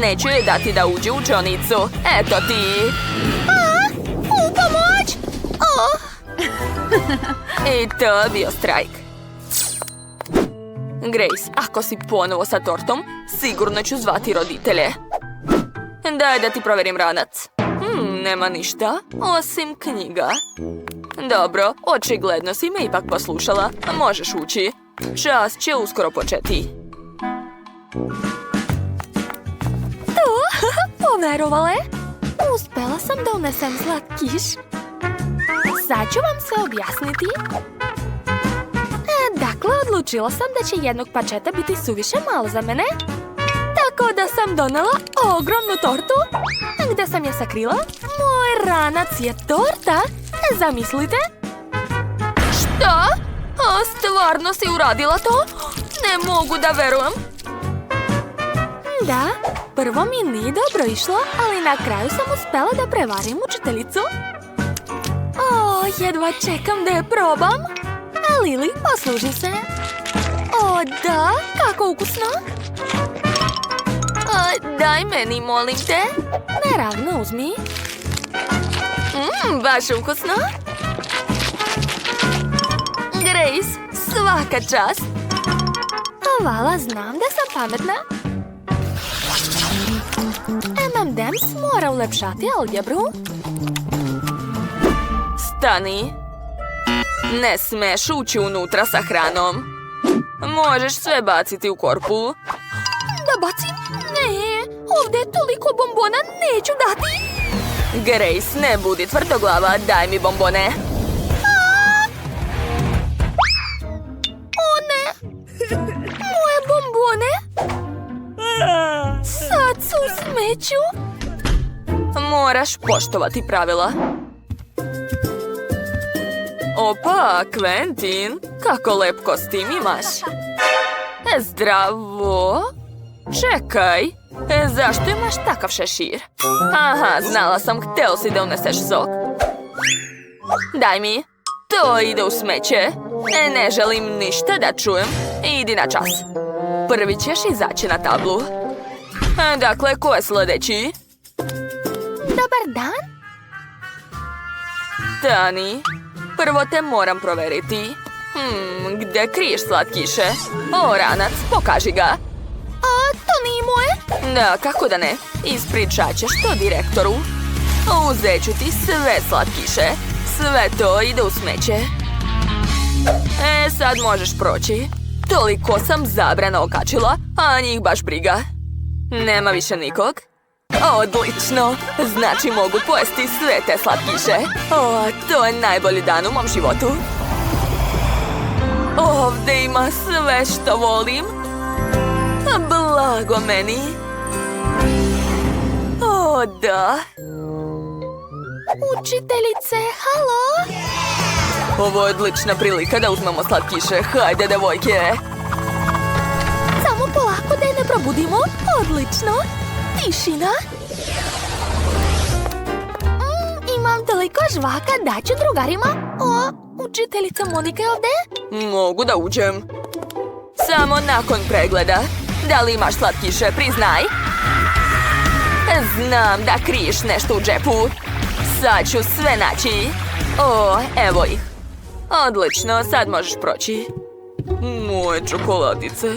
Neću joj dati da uđe u učionicu. Eto ti.
U pomoć!
I to je bio strajk. Grace, ako si ponovo sa tortom, sigurno ću zvati roditelje. Daj da ti proverim ranac. Nema ništa, osim knjiga. Dobro, očigledno si me ipak poslušala. Možeš ući. Čas će uskoro početi.
Poverovale? Uspjela sam da unesem slatkiš. Sad ću vam sve objasniti. Dakle, odlučila sam da će jednog pačeta biti suviše malo za mene. Tako da sam donela ogromnu tortu. Gde sam je sakrila? Moj ranac je torta. Zamislite.
Šta? Stvarno si uradila to? Ne mogu da verujem.
Da, prvo mi nije dobro išlo, ali na kraju sam uspjela da prevarim učiteljicu. Jedva čekam da je probam. Lili, posluži se. O, da, kako ukusno.
Daj meni, molim te.
Naravno, uzmi.
Baš ukusno. Grace, svaka čast.
Hvala, znam da sam pametna. M&M's mora ulepšati algebru.
Stani. Ne smeš ući unutra sa hranom. Možeš sve baciti u korpu.
Da bacim? Ne, ovdje je toliko bombona, neću dati.
Grace, ne budi tvrdoglava, daj mi bombone.
O ne, moje bombone. Sad su u smeću.
Moraš poštovati pravila. Opa, Quentin, kako lep kostim imaš. Zdravo. Čekaj, zašto imaš takav šešir? Aha, znala sam, hteo si da uneseš sok. Daj mi, to ide u smeće. Ne želim ništa da čujem. Idi na čas. Prvi ćeš izaći na tablu. Dakle, ko je sljedeći?
Dobar dan.
Dani, prvo te moram proveriti. Gdje kriješ slatkiše? O, ranac, pokaži ga.
A, to nije moje.
Da, kako da ne? Ispričat ćeš to direktoru. Uzet ću ti sve slatkiše. Sve to ide u smeće. Sad možeš proći. Toliko sam zabrana okačila, a njih baš briga. Nema više nikog? Odlično! Znači mogu pojesti sve te slatkiše. O, to je najbolji dan u mom životu. Ovdje ima sve što volim. Blago meni. O, da.
Učiteljice, halo?
Ovo je odlična prilika da uzmemo slatkiše. Hajde, devojke.
Samo polako da je ne probudimo. Odlično. Tišina. Imam toliko žvaka, daću drugarima. O, učiteljica Monika je ovdje?
Mogu da uđem. Samo nakon pregleda. Da li imaš slatkiše, priznaj. Znam da kriješ nešto u džepu. Sad ću sve naći. O, evo ih. Odlično, sad možeš proći. Moje čokoladice.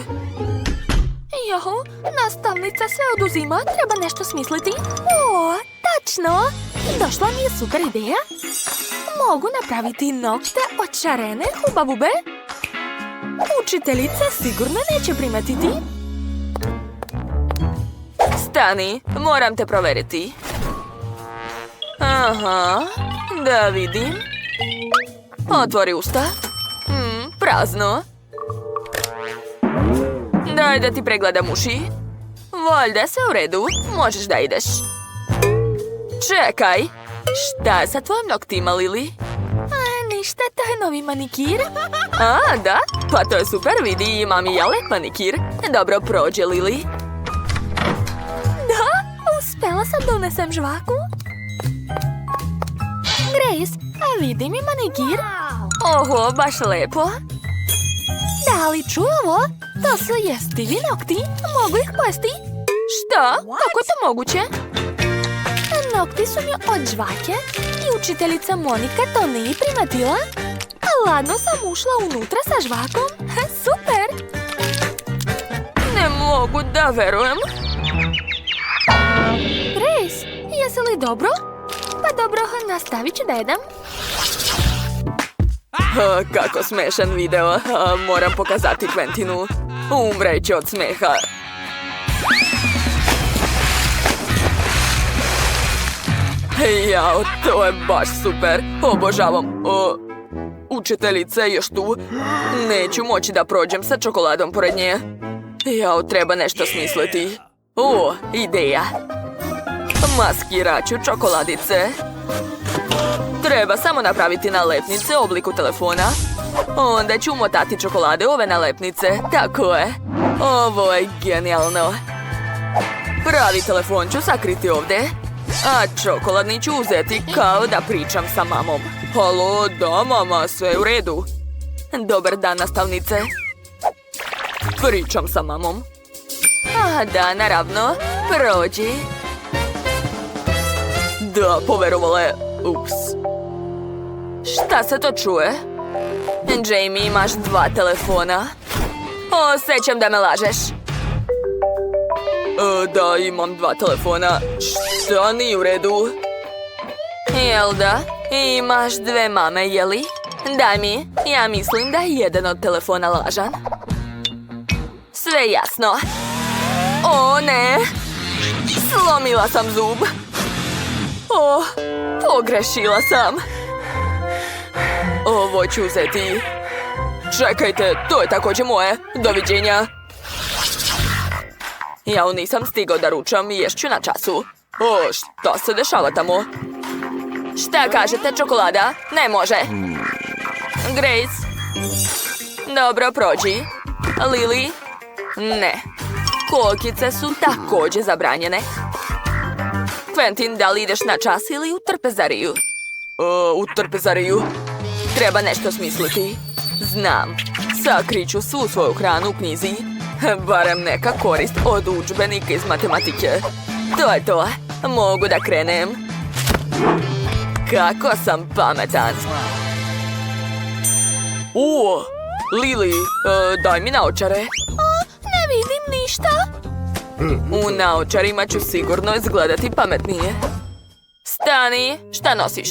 Joho, nastavnica sve oduzima, treba nešto smisliti. O, tačno! Došla mi je super ideja. Mogu napraviti nokte od šarene hubabube. Učiteljica sigurno neće primetiti.
Stani, moram te proveriti. Aha, da vidim. Otvori usta. Prazno. Daj da ti pregledam uši. Valjda sve u redu, možeš da ideš. Čekaj, šta je sa tvojim noktima, Lili?
Ništa, to je novi manikir.
A, da? Pa to je super, vidi, imam i ja lep manikir. Dobro prođe, Lili.
Da, uspela sam da unesem žvaku. Grace, a vidi mi manikir.
Oho, baš lepo.
Da li čuj ovo? To su jestivi nokti. Mogu ih pojesti?
Šta? Kako je to moguće?
Nokti su mi od žvake i učiteljica Monika to nije primetila. A ladno sam ušla unutra sa žvakom. Super!
Ne mogu da verujem.
Grace, jesi li dobro? Pa dobro, nastavit ću da jedem.
Kako smešan video. Moram pokazati Quentinu. Umreće od smeha. Jao, to je baš super. Obožavam. Učiteljica je još tu. Neću moći da prođem sa čokoladom pored nje. Jao, treba nešto smisliti. O, ideja. Maskiraću čokoladice. Treba samo napraviti nalepnice u obliku telefona. Onda ću umotati čokolade u ove nalepnice. Tako je. Ovo je genijalno. Pravi telefon ću sakriti ovdje. A čokoladni ću uzeti kao da pričam sa mamom. Halo, da mama, sve u redu. Dobar dan, nastavnice.
Pričam sa mamom.
Da, naravno. Prođi.
Da, poverovala je. Ups.
Šta se to čuje? Jamie, imaš 2 telefona. Osjećam da me lažeš.
Da, imam 2 telefona. Šta nije u redu?
Jel da? Imaš 2 mame, jeli? Daj mi, ja mislim da je jedan od telefona lažan. Sve jasno. O, ne! Slomila sam zub. Pogrešila sam.
Ovo ću uzeti. Čekajte, to je također moje. Doviđenja. Ja nisam stigao da ručam i ješću na času. Šta se dešava tamo?
Šta kažete, čokolada? Ne može. Grace? Dobro, prođi. Lily? Ne. Kokice su također zabranjene. Quentin, da li ideš na čas ili u trpezariju?
U trpezariju.
Treba nešto smisliti.
Znam. Sakriću svu svoju hranu u knjizi. Barem neka korist od udžbenika iz matematike.
To je to. Mogu da krenem.
Kako sam pametan. Lily, daj mi naočare.
Ne vidim ništa.
U naočarima ću sigurno izgledati pametnije.
Stani, šta nosiš?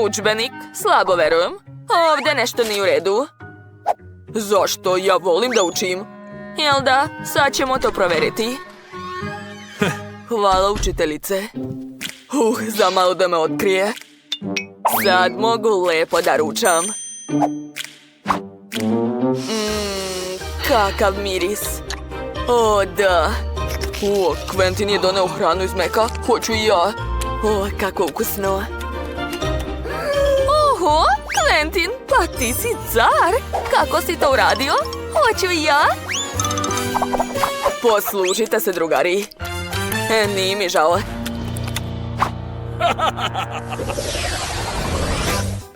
Udžbenik, slabo verujem. Ovdje nešto nije u redu.
Zašto? Ja volim da učim.
Jel da? Sad ćemo to provjeriti.
Hvala, učiteljice. Za malo da me otkrije. Sad mogu lepo da ručam. Kakav miris. O, da. Quentin je doneo hranu iz Meka. Hoću i ja. Kako ukusno.
Oho, Quentin, pa ti si car. Kako si to uradio? Hoću i ja.
Poslužite se, drugari. Nije mi žao.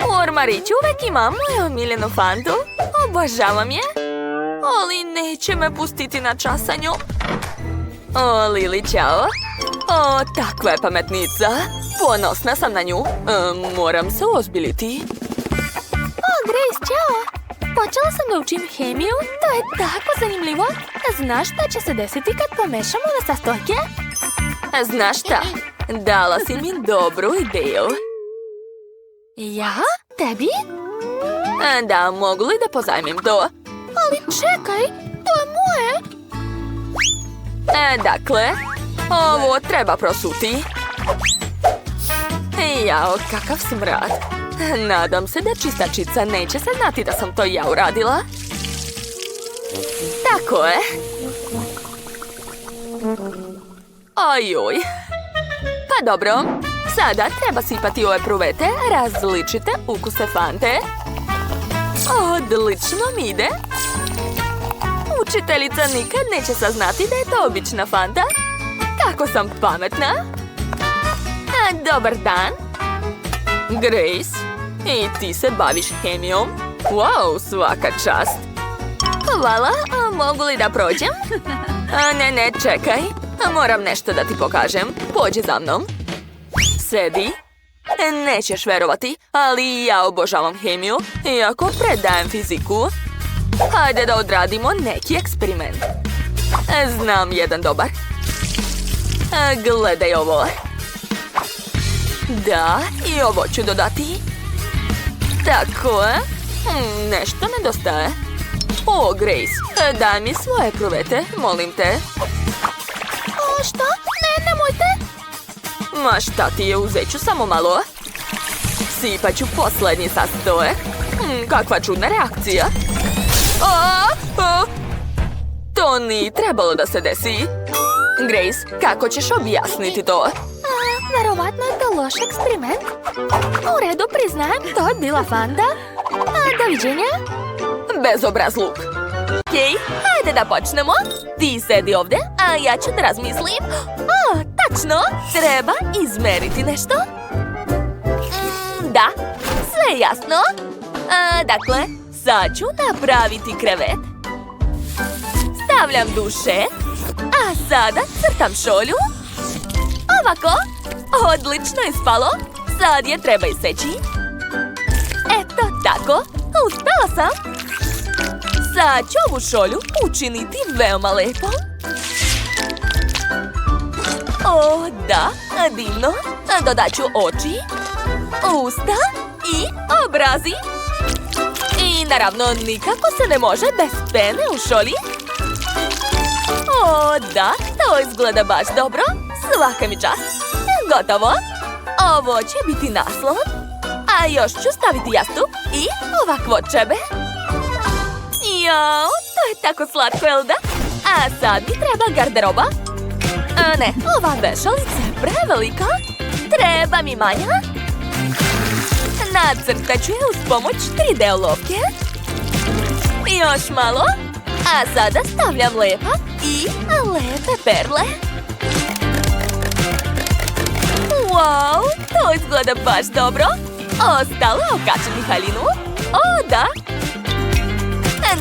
U ormariću uvek imam moju omiljenu fantu. Obožavam je. Ali neće me pustiti na časanju.
O, Lily, čao. O, takva je pametnica. Ponosna sam na nju. Moram se uozbiljiti.
Grace, čao. Počela sam da učim hemiju. To je tako zanimljivo. Znaš šta će se desiti kad pomešamo ove sastojke?
Znaš šta? Dala si mi dobru ideju.
Ja? Tebi?
Da, mogu li da pozajmim to?
Ali čekaj, to je moje.
Dakle, ovo treba prosuti. Jao, kakav smrad. Nadam se da čistačica neće se znati da sam to ja uradila. Tako je. Ojoj. Pa dobro, sada treba sipati ove pruvete različite ukuse fante. Odlično mi ide. Učiteljica nikad neće saznati da je to obična fanta. Kako sam pametna. Dobar dan.
Grace, i ti se baviš hemijom? Wow, svaka čast.
Hvala, mogu li da prođem? Ne, čekaj. Moram nešto da ti pokažem. Pođi za mnom. Sedi. Nećeš verovati, ali ja obožavam hemiju, iako predajem fiziku. Hajde da odradimo neki eksperiment. Znam jedan dobar. Gledaj ovo. Da, i ovo ću dodati. Tako je. Nešto nedostaje. O, Grace, daj mi svoje pruvete, molim te.
Šta? Ne, nemojte.
Ma šta ti je, uzet ću samo malo. Sipat ću posljednji sastojak. Kakva čudna reakcija. To nije trebalo da se desi. Grace, kako ćeš objasniti to?
Verovatno je to loš eksperiment. U redu, priznajem, to je bila fanta. Doviđenja.
Bezobrazluk. Okej, hajde da počnemo. Ti sedi ovdje, a ja ću da razmislim. Tačno, treba izmeriti nešto. Da, sve jasno. Dakle, sad ću napraviti krevet. Stavljam duše. A sada crtam šolju. Ovako. Odlično ispalo. Sad je treba iseći. Eto tako. Uspela sam. Sad ću ovu šolju učiniti veoma lepom. O, da, divno. Dodat ću oči, usta i obrazi. I naravno nikako se ne može bez pene u šolji. O, da, to izgleda baš dobro. Svaka mi čast. Gotovo. Ovo će biti naslon. A još ću staviti jastup i ovakvo čebe. Jao, to je tako slatko, Elda. A sad mi treba garderoba. Ne, ova vešalica je prevelika. Treba mi manja. Nacrtat ću je uz pomoć 3D olovke. Još malo. A sada stavljam lepak i lepe perle. Wow, to izgleda baš dobro. Ostalo okačiti haljinu. O, da.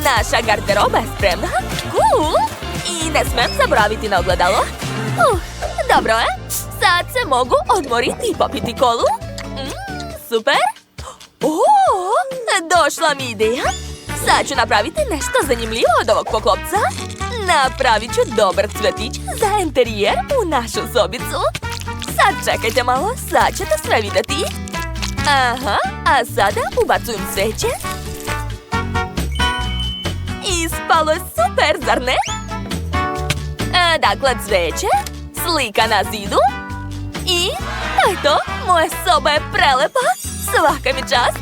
Naša garderoba je spremna. Cool. I ne smem zaboraviti na ogledalo. Dobro je. Sad se mogu odmoriti i popiti kolu. Super. Došla mi ideja. Sad ću napraviti nešto zanimljivo od ovog poklopca. Napravit ću dobar cvetić za interijer u našu sobicu. Sad čekajte malo, sad ćete sve vidjeti. Aha, a sada ubacujem sveće. Ispalo je super, zar ne? Dakle, cveće, slika na zidu. I to je to, moja soba je prelepa. Svaka mi čast.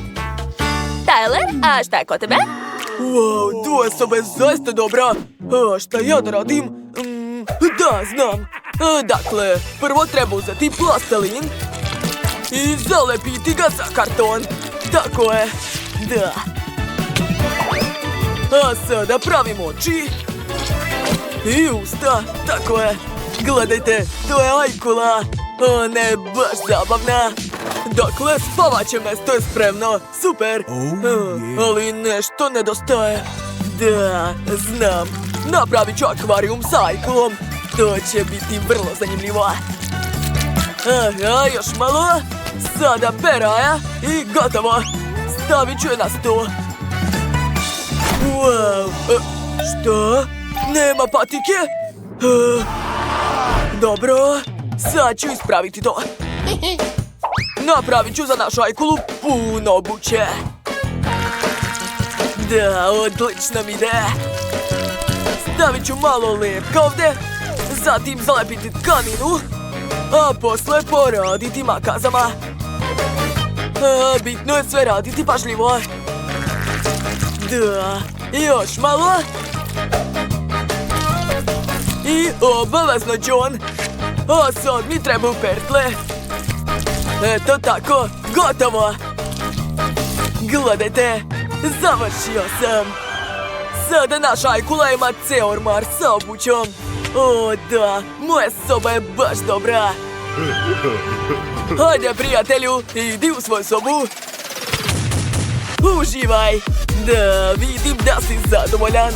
Tyler, a šta je kod tebe?
Wow, tvoja soba je zaista dobra. A šta ja da radim? Da, znam. Dakle, prvo treba uzeti plastelin i zalepiti ga za karton. Tako je. Da. A sada pravim oči i usta. Tako je. Gledajte, to je ajkula. Ona je baš zabavna. Dakle, spavaće mesto je spremno. Super. Ali nešto nedostaje. Da, znam. Napravit ću akvarijum sa ajkulom. To će biti vrlo zanimljivo. Aha, još malo. Sada peraja i gotovo. Stavit ću je na sto. Wow. Što? Nema patike? Dobro. Sad ću ispraviti to. Napravit ću za našu ajkulu puno obuće. Da, odlično mi ide. Stavit ću malo lepka ovdje. Zatim zalepiti tkaninu. A posle poraditi makazama. Bitno je sve raditi pažljivo. Da, još malo. I obavezno John. A sad mi trebaju pertle. Eto tako, gotovo. Gledajte, završio sam. Sada naša ajkula ima ceo ormar sa obućom. O da, moja soba je baš dobra. Hajde prijatelju, idi u svoju sobu. Uživaj. Da, vidim da si zadovoljan.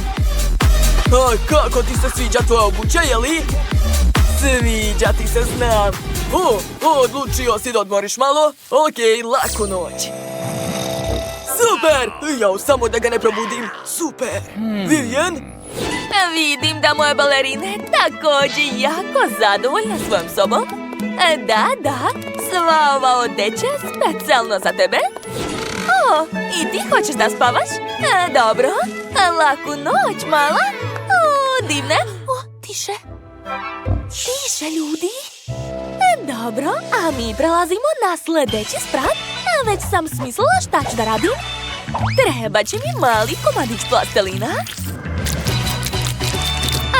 A kako ti se sviđa tvoja obuća, jeli? Sviđa ti se, znam. Odlučio si da odmoriš malo? Okej, laku noć. Super! Jao, samo da ga ne probudim. Super! Vivian?
Vidim da moje balerine također jako zadovoljna svojom sobom. Da, sva ova odeća je specijalno za tebe. O, i ti hoćeš da spavaš? Dobro, laku noć, mala. O, divne. O, tiše. Tiše, ljudi. Dobro, a mi prelazimo na sljedeći sprat. Već sam smislila šta ću da radim. Treba će mi mali komadić plastelina.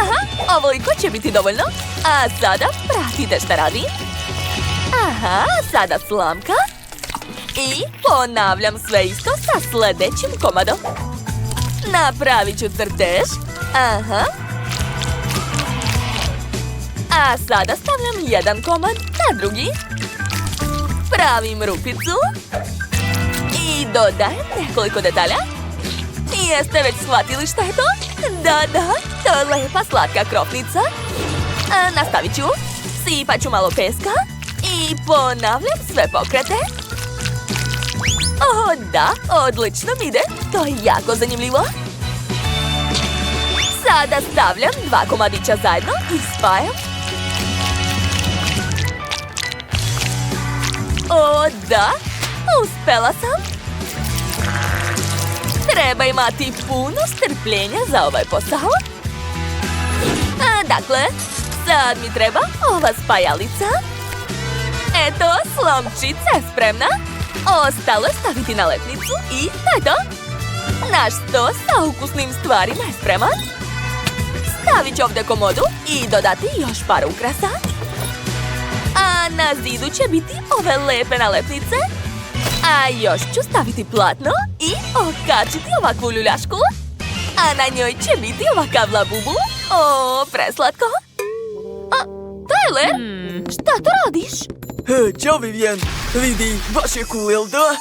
Aha, ovoliko će biti dovoljno. A sada pratite šta radim. Aha, sada slamka. I ponavljam sve isto sa sljedećim komadom. Napravit ću crtež. Aha. A sada stavljam jedan komad na drugi. Pravim rupicu. I I dodajem nekoliko detalja. Jeste već shvatili šta je to? Da, to je lepa slatka kropnica. Nastavit ću. Sipat ću malo peska. I ponavljam sve pokrete. O, da, odlično mi ide. To je jako zanimljivo. Sada stavljam 2 komadića zajedno i spajam. O, da, uspela sam. Treba imati puno strpljenja za ovaj posao. Dakle, sad mi treba ova spajalica. Eto, slomčica je spremna. Ostalo je staviti nalepnicu i to je to. Naš sto sa ukusnim stvarima je spreman. Stavit ću ovdje komodu i dodati još par ukrasa. A na zidu će biti ove lepe nalepnice. A još ću staviti platno i okačiti ovakvu ljuljašku. A na njoj će biti ovakav labubu. O, preslatko. Tyler, šta to radiš?
Ćao, Vivian. Vidi, baš je cool, jel da?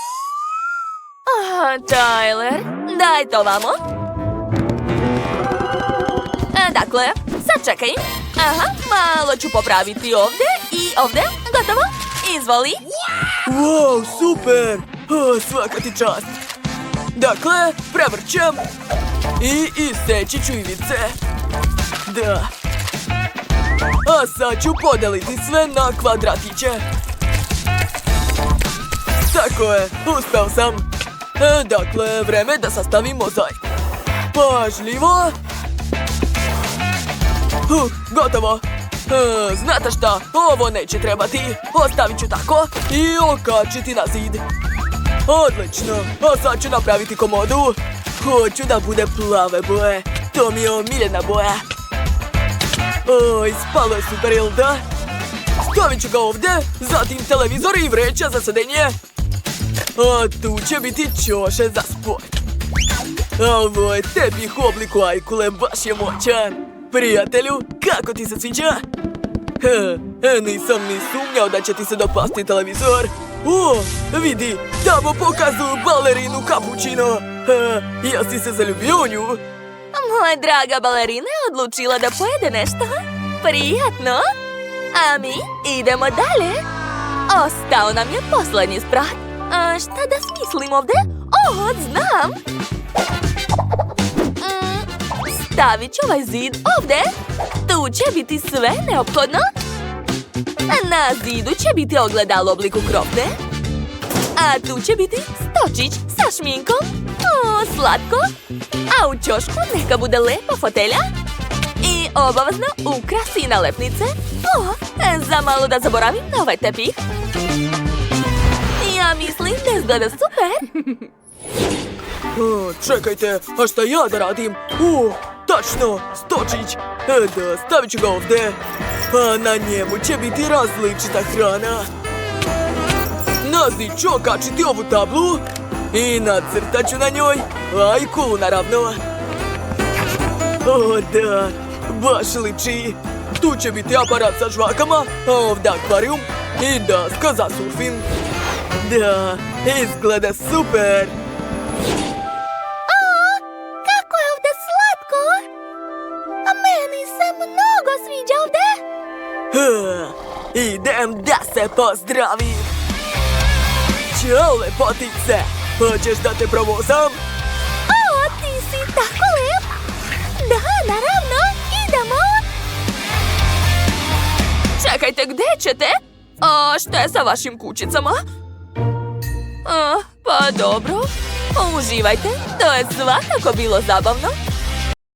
Tyler, daj to vamo. Dakle, sad čekaj. Aha, malo ću popraviti ovdje i ovdje. Gotovo. Izvoli.
Wow, super! Svaka ti čast! Dakle, prevrćem i iseći ću ivice. Da. A sad ću podeliti sve na kvadratiće. Tako je, uspeo sam. Dakle, vreme da sastavim mozaik. Pažljivo. Gotovo. Znate šta, ovo neće trebati. Ostavit ću tako i okačiti na zid. Odlično, a sad ću napraviti komodu. Hoću da bude plave boje. To mi je omiljena boja. Oj, spalo je super, jel da? Stavit ću ga ovdje, zatim televizor i vreća za sedenje. A tu će biti ćoše za sport. Ovo je tepih u obliku ajkule, baš je moćan. Prijatelju, kako ti se sviđa? Nisam ni sumnjao da će ti se dopasti televizor. O, vidi, tamo pokazuju balerinu Cappuccino. Jesi se zaljubio u nju?
Moja draga balerina je odlučila da pojede nešto. Prijatno. A mi idemo dalje. Ostao nam je posljednji sprat. Šta da smislim ovdje? Znam. Stavit ću ovaj zid ovdje. Tu će biti sve neophodno. Na zidu će biti ogledalo u obliku kropne. A tu će biti stočić sa šminkom. O, slatko. A u ćošku neka bude lepa fotelja. I obavezno ukrasi i nalepnice. Za malo da zaboravim na ovaj tepih. Ja mislim da izgleda super.
Čekajte, a šta ja da radim? Tačno, stočić. Da, stavit ću ga ovdje. A na njemu će biti različita hrana. Na zid ću okačiti ovu tablu i nacrtat ću na njoj ajkulu, naravno. O, da, baš liči. Tu će biti aparat sa žvakama, a ovdje akvarijum i daska za surfing. Da, izgleda super.
Kako je ovdje slatko! A meni se mnogo sviđa ovdje.
Idem da se pozdravim. Ćao, lepotice. Hoćeš da te provozam?
O, ti si tako lep. Da, naravno, idemo.
Čekajte, gdje ćete? A šta je sa vašim kućicama? Pa dobro. Uživajte, to je svakako bilo zabavno.